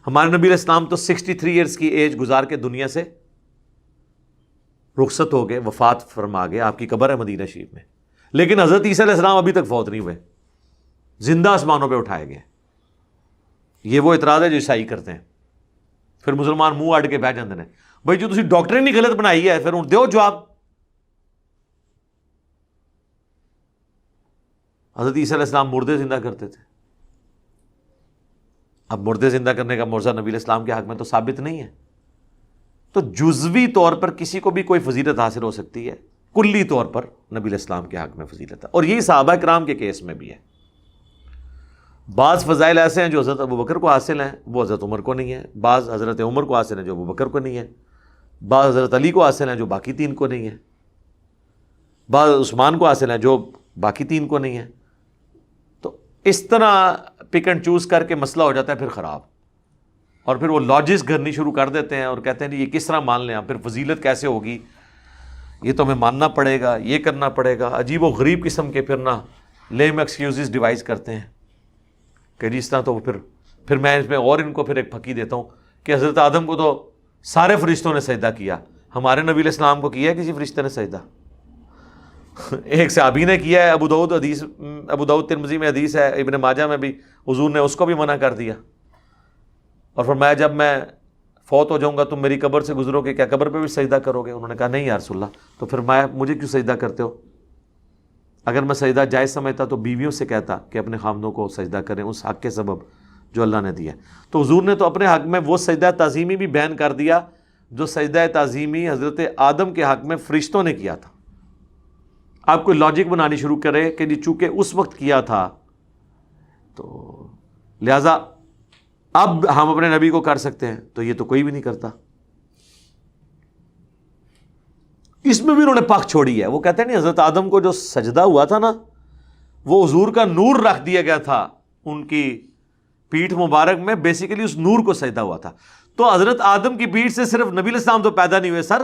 S1: ہمارے نبی علیہ السلام تو 63 ایئرس کی ایج گزار کے دنیا سے رخصت ہو گئے، وفات فرما گئے، آپ کی قبر ہے مدینہ شریف میں، لیکن حضرت عیسیٰ علیہ السلام ابھی تک فوت نہیں ہوئے، زندہ آسمانوں پہ اٹھائے گئے۔ یہ وہ اعتراض ہے جو عیسائی کرتے ہیں۔ پھر مسلمان منہ اڑ کے بیٹھ جاتے ہیں بھائی جو تسی ڈاکٹرین ہی غلط بنائی ہے، پھر ہوں دیو جواب۔ حضرت عیسیٰ علیہ السلام مردے زندہ کرتے تھے، اب مردے زندہ کرنے کا معجزہ نبی علیہ السلام کے حق میں تو ثابت نہیں ہے۔ تو جزوی طور پر کسی کو بھی کوئی فضیلت حاصل ہو سکتی ہے، کلی طور پر نبی علیہ السلام کے حق میں فضیلت ہے، اور یہی صحابہ کرام کے کیس میں بھی ہے۔ بعض فضائل ایسے ہیں جو حضرت ابوبکر کو حاصل ہیں وہ حضرت عمر کو نہیں ہے، بعض حضرت عمر کو حاصل ہیں جو ابوبکر کو نہیں ہے، بعض حضرت علی کو حاصل ہیں جو باقی 3 کو نہیں ہے۔ بعض عثمان کو حاصل ہیں جو باقی 3 کو نہیں ہے. تو اس طرح پک اینڈ چوز کر کے مسئلہ ہو جاتا ہے پھر خراب, اور پھر وہ لاجکس گھرنی شروع کر دیتے ہیں اور کہتے ہیں یہ کس طرح مان لیں, پھر فضیلت کیسے ہوگی, یہ تو ہمیں ماننا پڑے گا, یہ کرنا پڑے گا. عجیب و غریب قسم کے پھر نا لیم ایکسکیوزز ڈیوائز کرتے ہیں کہ جس طرح. تو پھر میں اس میں اور ان کو پھر ایک پھکی دیتا ہوں کہ حضرت آدم کو تو سارے فرشتوں نے سجدہ کیا, ہمارے نبی علیہ السلام کو کیا ہے کسی فرشتے نے سجدہ؟ ایک صحابی نے کیا ہے, ابو داؤد ترمذی میں حدیث ہے, ابن ماجہ میں بھی, حضور نے اس کو بھی منع کر دیا اور فرمایا جب میں فوت ہو جاؤں گا تم میری قبر سے گزرو گے, کیا قبر پہ بھی سجدہ کرو گے؟ انہوں نے کہا نہیں یا رسول اللہ. تو فرمایا مجھے کیوں سجدہ کرتے ہو؟ اگر میں سجدہ جائز سمجھتا تو بیویوں سے کہتا کہ اپنے خامدوں کو سجدہ کریں اس حق کے سبب جو اللہ نے دیا. تو حضور نے تو اپنے حق میں وہ سجدہ تعظیمی بھی بیان کر دیا جو سجدہ تعظیمی حضرت آدم کے حق میں فرشتوں نے کیا تھا. آپ کوئی لاجک بنانی شروع کرے کہ جی چونکہ اس وقت کیا تھا تو لہذا اب ہم اپنے نبی کو کر سکتے ہیں, تو یہ تو کوئی بھی نہیں کرتا. اس میں بھی انہوں نے پاک چھوڑی ہے. وہ کہتے ہیں نہیں, حضرت آدم کو جو سجدہ ہوا تھا نا وہ حضور کا نور رکھ دیا گیا تھا ان کی پیٹھ مبارک میں, بیسیکلی اس نور کو سجدہ ہوا تھا. تو حضرت آدم کی پیٹھ سے صرف نبی علیہ السلام تو پیدا نہیں ہوئے سر,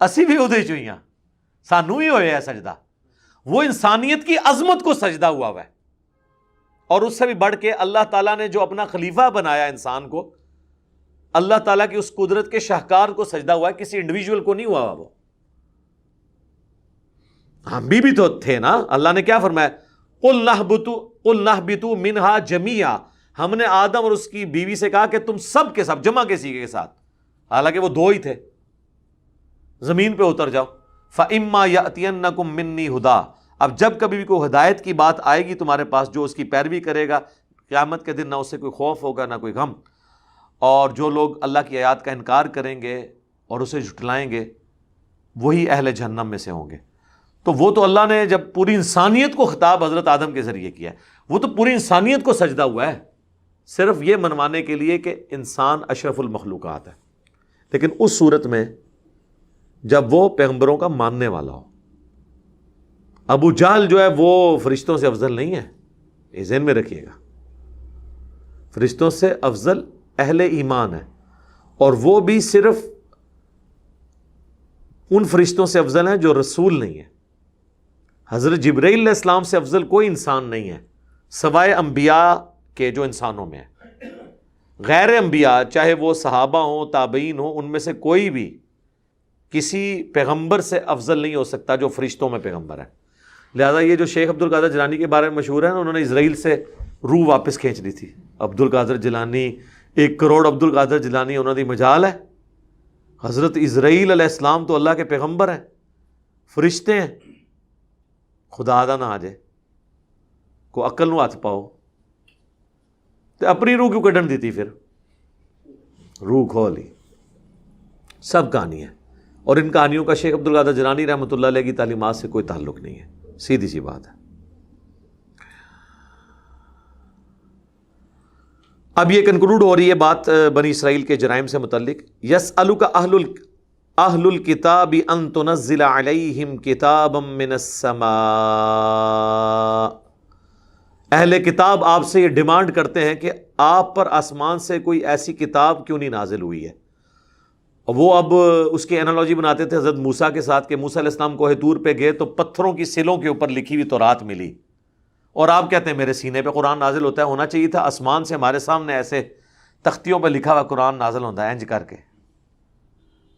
S1: اسی بھی ادھے چوئیاں سانو ہی ہوئے ہے سجدہ. وہ انسانیت کی عظمت کو سجدہ ہوا ہے, اور اس سے بھی بڑھ کے اللہ تعالیٰ نے جو اپنا خلیفہ بنایا انسان کو, اللہ تعالیٰ کی اس قدرت کے شاہکار کو سجدہ ہوا ہے, کسی انڈیویجول کو نہیں ہوا. وہ ہم بھی تو تھے نا. اللہ نے کیا فرمایا, قُلْ نَهْبِطُوا مِنْهَا جَمِيعًا, ہم نے آدم اور اس کی بیوی سے کہا کہ تم سب کے سب جمع کے سیگے کے ساتھ, حالانکہ وہ 2 ہی تھے, زمین پہ اتر جاؤ. فَإِمَّا يَأْتِيَنَّكُم مِّنِّي هُدًى, اب جب کبھی بھی کوئی ہدایت کی بات آئے گی تمہارے پاس, جو اس کی پیروی کرے گا قیامت کے دن نہ اسے کوئی خوف ہوگا نہ کوئی غم, اور جو لوگ اللہ کی آیات کا انکار کریں گے اور اسے جھٹلائیں گے وہی اہل جہنم میں سے ہوں گے. تو وہ تو اللہ نے جب پوری انسانیت کو خطاب حضرت آدم کے ذریعے کیا ہے, وہ تو پوری انسانیت کو سجدہ ہوا ہے صرف یہ منوانے کے لیے کہ انسان اشرف المخلوقات ہے. لیکن اس صورت میں جب وہ پیغمبروں کا ماننے والا ہو. ابو جہل جو ہے وہ فرشتوں سے افضل نہیں ہے, یہ ذہن میں رکھیے گا. فرشتوں سے افضل اہل ایمان ہے, اور وہ بھی صرف ان فرشتوں سے افضل ہیں جو رسول نہیں ہیں. حضرت جبرائیل علیہ السلام سے افضل کوئی انسان نہیں ہے سوائے انبیاء کے جو انسانوں میں ہیں. غیر انبیاء چاہے وہ صحابہ ہوں تابعین ہوں, ان میں سے کوئی بھی کسی پیغمبر سے افضل نہیں ہو سکتا جو فرشتوں میں پیغمبر ہے. لہذا یہ جو شیخ عبد القادر جیلانی کے بارے میں مشہور ہے, انہوں نے اسرائیل سے روح واپس کھینچ لی تھی. عبد القادر جیلانی 1 کروڑ عبد القادر جیلانی انہوں نے مجال ہے. حضرت اسرائیل علیہ السلام تو اللہ کے پیغمبر ہیں, فرشتے ہیں. خدا دا نہ آ جائے کو عقل نو ہاتھ پاؤ تو اپنی روح کیوں کڈن دیتی, پھر روح کھولی. سب کہانی ہے, اور ان کہانیوں کا شیخ عبد القادر جیلانی رحمۃ اللہ علیہ کی تعلیمات سے کوئی تعلق نہیں ہے, سیدھی سی بات ہے. اب یہ کنکلوڈ ہو رہی ہے بات بنی اسرائیل کے جرائم سے متعلق. یسألک اہل الکتاب ان تنزل علیہم کتابا من السماء, اہل کتاب آپ سے یہ ڈیمانڈ کرتے ہیں کہ آپ پر آسمان سے کوئی ایسی کتاب کیوں نہیں نازل ہوئی ہے. وہ اب اس کی انالوجی بناتے تھے حضرت موسیٰ کے ساتھ کہ موسیٰ علیہ السلام کوہ طور پہ گئے تو پتھروں کی سلوں کے اوپر لکھی ہوئی تورات ملی, اور آپ کہتے ہیں میرے سینے پہ قرآن نازل ہوتا ہے. ہونا چاہیے تھا آسمان سے ہمارے سامنے ایسے تختیوں پہ لکھا ہوا قرآن نازل ہوتا ہے انج کر کے,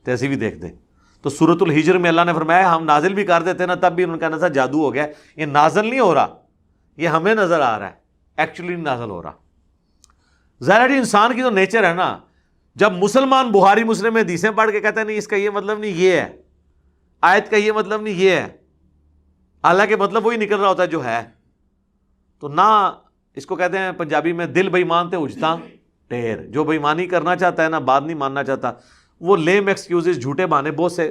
S1: تو ایسی بھی دیکھ دیں. تو سورۃ الحجر میں اللہ نے فرمایا ہم نازل بھی کر دیتے نا, تب بھی انہوں نے کہنا تھا جادو ہو گیا, یہ نازل نہیں ہو رہا, یہ ہمیں نظر آ رہا ہے, ایکچولی نہیں نازل ہو رہا. ظاہر ہے انسان کی تو نیچر ہے نا, جب مسلمان بخاری مسلم میں حدیثیں پڑھ کے کہتے ہیں نہیں اس کا یہ مطلب نہیں یہ ہے, آیت کا یہ مطلب نہیں یہ ہے, حالانکہ مطلب وہی نکل رہا ہوتا ہے جو ہے. تو نہ اس کو کہتے ہیں پنجابی میں دل بےایمان تے اجتا ٹھیر, جو بےایمانی کرنا چاہتا ہے نا بات نہیں ماننا چاہتا, وہ لیم ایکسکیوزز جھوٹے بہانے بہت سے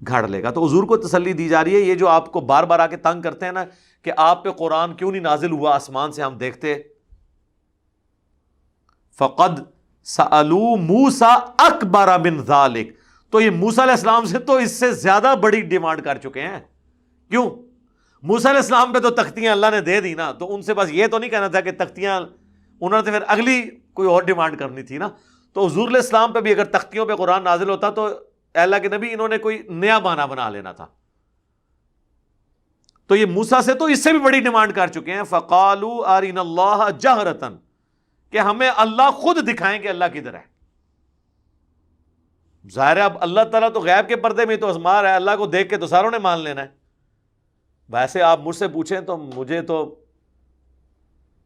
S1: گھڑ لے گا. تو حضور کو تسلی دی جا رہی ہے, یہ جو آپ کو بار بار آ کے تنگ کرتے ہیں نا کہ آپ پہ قرآن کیوں نہیں نازل ہوا آسمان سے ہم دیکھتے, فقد سألوا موسیٰ اکبر من ذالک, تو یہ موسیٰ علیہ السلام سے تو اس سے زیادہ بڑی ڈیمانڈ کر چکے ہیں کیوں؟ موسیٰ علیہ السلام پہ تو تختیاں اللہ نے دے دی نا، تو ان سے بس یہ تو نہیں کہنا تھا کہ تختیاں، انہوں نے تو پھر اگلی کوئی اور ڈیمانڈ کرنی تھی نا. تو حضور علیہ السلام پہ بھی اگر تختیوں پہ قرآن نازل ہوتا تو اللہ کے نبی انہوں نے کوئی نیا بہانہ بنا لینا تھا. تو یہ موسیٰ سے تو اس سے بھی بڑی ڈیمانڈ کر چکے ہیں. فَقَالُوا أَرِنَا اللَّهَ جَهْرَةً، کہ ہمیں اللہ خود دکھائیں کہ اللہ کدھر ہے. ظاہر ہے اب اللہ تعالیٰ تو غیب کے پردے میں تو آزما رہا ہے، اللہ کو دیکھ کے تو ساروں نے مان لینا ہے. ویسے آپ مجھ سے پوچھیں تو مجھے تو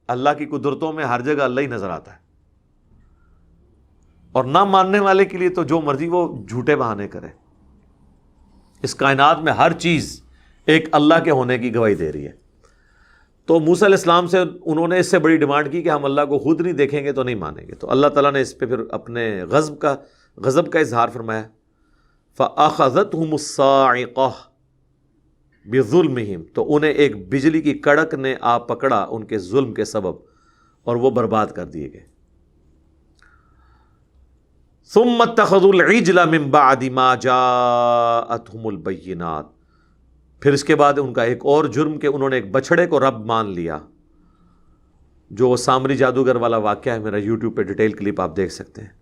S1: اللہ کی قدرتوں میں ہر جگہ اللہ ہی نظر آتا ہے، اور نہ ماننے والے کے لیے تو جو مرضی وہ جھوٹے بہانے کرے. اس کائنات میں ہر چیز ایک اللہ کے ہونے کی گواہی دے رہی ہے. تو موسیٰ علیہ السلام سے انہوں نے اس سے بڑی ڈیمانڈ کی کہ ہم اللہ کو خود نہیں دیکھیں گے تو نہیں مانیں گے. تو اللہ تعالیٰ نے اس پہ پھر اپنے غضب کا اظہار فرمایا. فَأَخَذَتْهُمُ الصَّاعِقَةُ بِظُلْمِهِمْ، تو انہیں ایک بجلی کی کڑک نے آ پکڑا ان کے ظلم کے سبب، اور وہ برباد کر دیے گئے. ثُمَّ اتَّخَذُوا الْعِجْلَ مِن بَعْدِ مَا جَاءَتْهُمُ الْبَيِّنَاتُ، پھر اس کے بعد ان کا ایک اور جرم کہ انہوں نے ایک بچھڑے کو رب مان لیا، جو سامری جادوگر والا واقعہ ہے. میرا یوٹیوب پہ ڈیٹیل کلپ آپ دیکھ سکتے ہیں.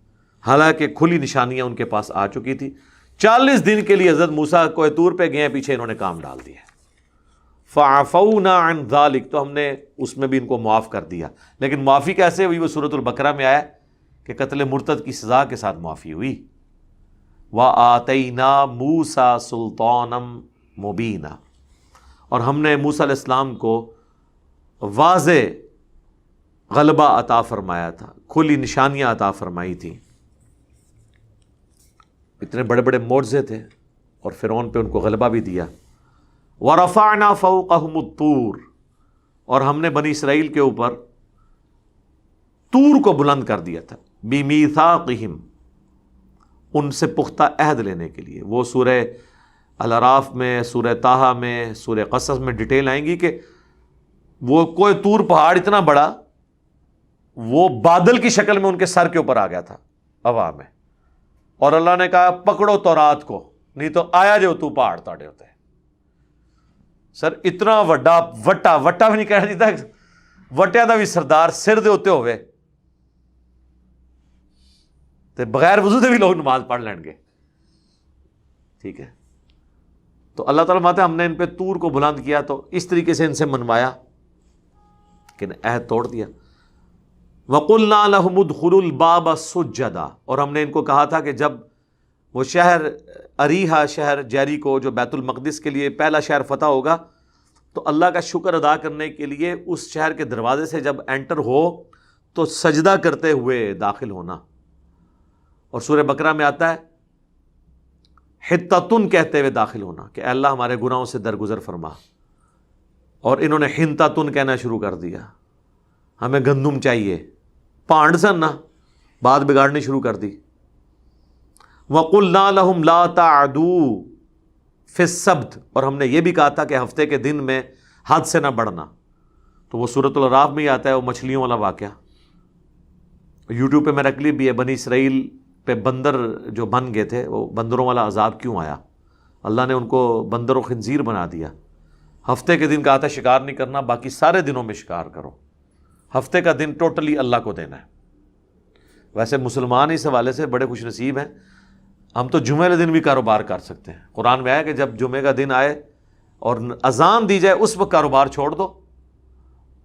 S1: حالانکہ کھلی نشانیاں ان کے پاس آ چکی تھی. 40 دن کے لیے حضرت موسیٰ کوہ طور پہ گئے، پیچھے انہوں نے کام ڈال دیا. فَعَفَوْنَا عَنْ ذَلِكَ، تو ہم نے اس میں بھی ان کو معاف کر دیا. لیکن معافی کیسے ہوئی؟ وہ سورۃ البقرہ میں آیا کہ قتل مرتد کی سزا کے ساتھ معافی ہوئی. وَآتَيْنَا مُوسَىٰ سُلْطَانًا مُبِينًا، اور ہم نے موسیٰ علیہ السلام کو واضح غلبہ عطا فرمایا تھا، کھلی نشانیاں عطا فرمائی تھیں. اتنے بڑے بڑے معجزے تھے، اور فرعون پہ ان کو غلبہ بھی دیا. وَرَفَعْنَا فَوْقَهُمُ الطُّورَ، اور ہم نے بنی اسرائیل کے اوپر طور کو بلند کر دیا تھا. بِمِيثَاقِهِمْ، ان سے پختہ عہد لینے کے لیے. وہ سورہ الاعراف میں، سورہ طٰہٰ میں، سورہ قصص میں ڈیٹیل آئیں گی کہ وہ کوہ طور پہاڑ اتنا بڑا، وہ بادل کی شکل میں ان کے سر کے اوپر آ گیا تھا ہوا میں، اور اللہ نے کہا پکڑو تورات کو، نہیں تو آیا جو تو پہاڑ تاڑے ہوتے. سر اتنا وڈا وٹا بھی نہیں کہنا چاہتا، وٹیا دا بھی سردار سر دے ہوتے ہوئے تے بغیر وضو دے بھی لوگ نماز پڑھ لیں گے. ٹھیک ہے، تو اللہ تعالیٰ ماتے ہم نے ان پہ طور کو بلند کیا، تو اس طریقے سے ان سے منوایا کہ عہد توڑ دیا. وَقُلْنَا لَهُمُ ادْخُلُوا الْبَابَ سُجَّدًا، اور ہم نے ان کو کہا تھا کہ جب وہ شہر اریحا، شہر جیریکو جو بیت المقدس کے لیے پہلا شہر فتح ہوگا، تو اللہ کا شکر ادا کرنے کے لیے اس شہر کے دروازے سے جب انٹر ہو تو سجدہ کرتے ہوئے داخل ہونا. اور سورہ بقرہ میں آتا ہے حتتن کہتے ہوئے داخل ہونا، کہ اے اللہ ہمارے گناہوں سے درگزر فرما. اور انہوں نے حنتتن کہنا شروع کر دیا، ہمیں گندم چاہیے، پانڈ سن نا، بات بگاڑنی شروع کر دی. وَقُلْنَا لَهُمْ لَا تَعْدُوا فِي السَّبْتِ، اور ہم نے یہ بھی کہا تھا کہ ہفتے کے دن میں حد سے نہ بڑھنا. تو وہ سورۃ الاعراف میں ہی آتا ہے وہ مچھلیوں والا واقعہ. یوٹیوب پہ میرا کلپ بھی ہے، بنی اسرائیل پہ بندر جو بن گئے تھے، وہ بندروں والا عذاب کیوں آیا. اللہ نے ان کو بندر و خنزیر بنا دیا. ہفتے کے دن کہا تھا شکار نہیں کرنا، باقی سارے دنوں میں شکار کرو. ہفتے کا دن ٹوٹلی اللہ کو دینا ہے. ویسے مسلمان اس حوالے سے بڑے خوش نصیب ہیں، ہم تو جمعے والے دن بھی کاروبار کر سکتے ہیں. قرآن میں آیا کہ جب جمعے کا دن آئے اور اذان دی جائے اس وقت کاروبار چھوڑ دو،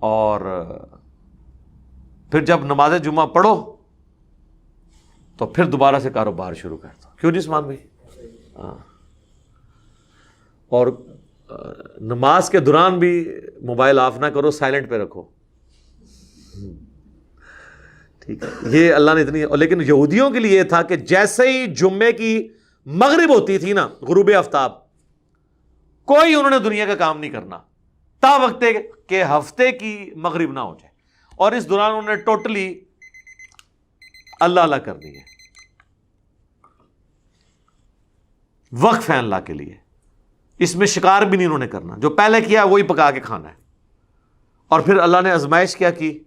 S1: اور پھر جب نماز جمعہ پڑھو تو پھر دوبارہ سے کاروبار شروع کر دو. کیوں نہیں عثمان بھائی؟ ہاں. اور نماز کے دوران بھی موبائل آف نہ کرو، سائلنٹ پہ رکھو. ٹھیک ہے، یہ اللہ نے اتنی. لیکن یہودیوں کے لیے یہ تھا کہ جیسے ہی جمعے کی مغرب ہوتی تھی نا، غروب آفتاب، کوئی انہوں نے دنیا کا کام نہیں کرنا تا وقت کہ ہفتے کی مغرب نہ ہو جائے. اور اس دوران انہوں نے ٹوٹلی اللہ اللہ کرنی ہے، وقف ہے اللہ کے لیے. اس میں شکار بھی نہیں انہوں نے کرنا، جو پہلے کیا وہی پکا کے کھانا ہے. اور پھر اللہ نے آزمائش کیا کی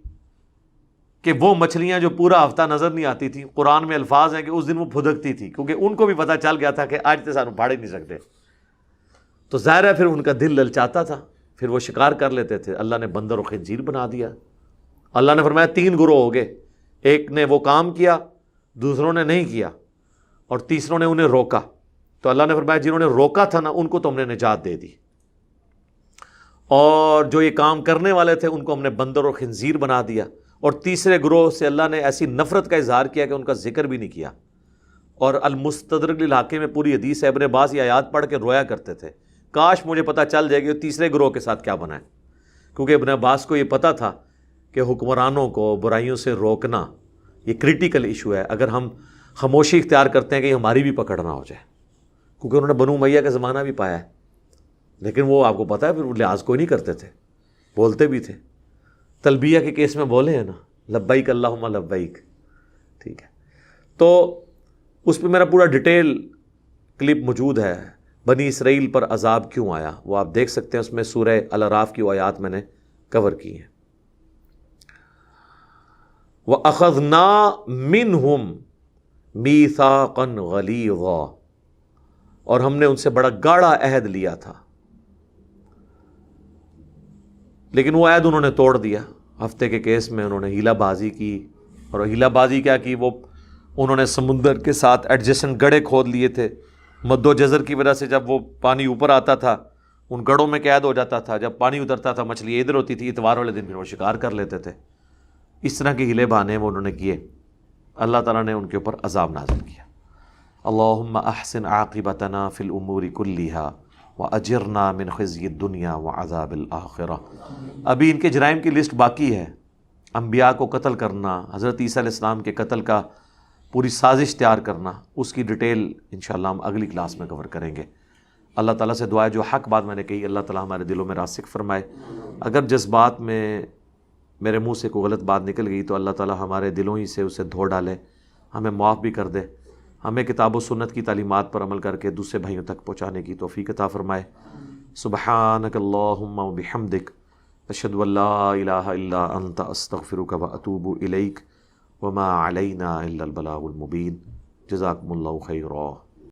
S1: کہ وہ مچھلیاں جو پورا ہفتہ نظر نہیں آتی تھیں، قرآن میں الفاظ ہیں کہ اس دن وہ پھدکتی تھی، کیونکہ ان کو بھی پتہ چل گیا تھا کہ آج تو سانو پھاڑ ہی نہیں سکتے. تو ظاہر ہے پھر ان کا دل للچاتا تھا، پھر وہ شکار کر لیتے تھے۔ اللہ نے بندر و خنزیر بنا دیا۔ اللہ نے فرمایا 3 گروہ ہو گئے، ایک نے وہ کام کیا، دوسروں نے نہیں کیا، اور تیسروں نے انہیں روکا۔ تو اللہ نے فرمایا جنہوں نے روکا تھا نا ان کو تو ہم نے نجات دے دی، اور جو یہ کام کرنے والے تھے ان کو ہم نے بندر و خنزیر بنا دیا۔ اور تیسرے گروہ سے اللہ نے ایسی نفرت کا اظہار کیا کہ ان کا ذکر بھی نہیں کیا۔ اور المستدرک للحاکم میں پوری حدیث ہے، ابن عباس یہ آیات پڑھ کے رویا کرتے تھے، کاش مجھے پتہ چل جائے کہ وہ تیسرے گروہ کے ساتھ کیا بنا ہے، کیونکہ ابن عباس کو یہ پتہ تھا کہ حکمرانوں کو برائیوں سے روکنا یہ کریٹیکل ایشو ہے۔ اگر ہم خاموشی اختیار کرتے ہیں کہ ہماری بھی پکڑ نہ ہو جائے، کیونکہ انہوں نے بنو امیہ کا زمانہ بھی پایا ہے، لیکن وہ آپ کو پتہ ہے پھر وہ لحاظ کوئی نہیں کرتے تھے، بولتے بھی تھے۔ تلبیہ کے کیس میں بولے ہیں نا، لبیک اللہم لبیک، ٹھیک ہے۔ تو اس پہ میرا پورا ڈیٹیل کلپ موجود ہے، بنی اسرائیل پر عذاب کیوں آیا، وہ آپ دیکھ سکتے ہیں، اس میں سورہ الاعراف کی آیات میں نے کور کی ہیں۔ وَأَخَذْنَا مِنْهُمْ مِيثَاقًا غَلِيظًا، اور ہم نے ان سے بڑا گاڑا عہد لیا تھا، لیکن وہ عہد انہوں نے توڑ دیا۔ ہفتے کے کیس میں انہوں نے ہیلا بازی کی، اور ہیلا بازی کیا کی، وہ انہوں نے سمندر کے ساتھ ایڈجسٹنٹ گڑھے کھود لیے تھے، مد و جزر کی وجہ سے جب وہ پانی اوپر آتا تھا ان گڑھوں میں قید ہو جاتا تھا، جب پانی اترتا تھا مچھلی ادھر ہوتی تھی، اتوار والے دن پھر وہ شکار کر لیتے تھے۔ اس طرح کے ہیلے بہانے وہ انہوں نے کیے، اللہ تعالیٰ نے ان کے اوپر عذاب نازل کیا۔ اللہم احسن عاقبتنا فی الامور کلیہا واجرنا من خزی الدنیا وعذاب الآخرہ۔ ابھی ان کے جرائم کی لسٹ باقی ہے، انبیاء کو قتل کرنا، حضرت عیسیٰ علیہ السلام کے قتل کا پوری سازش تیار کرنا، اس کی ڈیٹیل انشاءاللہ ہم اگلی کلاس میں کور کریں گے۔ اللہ تعالیٰ سے دعا ہے جو حق بات میں نے کہی اللہ تعالیٰ ہمارے دلوں میں راسخ فرمائے، اگر جذبات میں میرے منہ سے کوئی غلط بات نکل گئی تو اللہ تعالیٰ ہمارے دلوں ہی سے اسے دھو ڈالے، ہمیں معاف بھی کر دے، ہمیں کتاب و سنت کی تعلیمات پر عمل کر کے دوسرے بھائیوں تک پہنچانے کی توفیق عطا فرمائے۔ سبحانک اللہم و بحمدک، اشہد ان لا الہ الا انت، استغفرک و اتوب الیک، وما علینا الا البلاغ المبین۔ جزاکم اللہ خیرا۔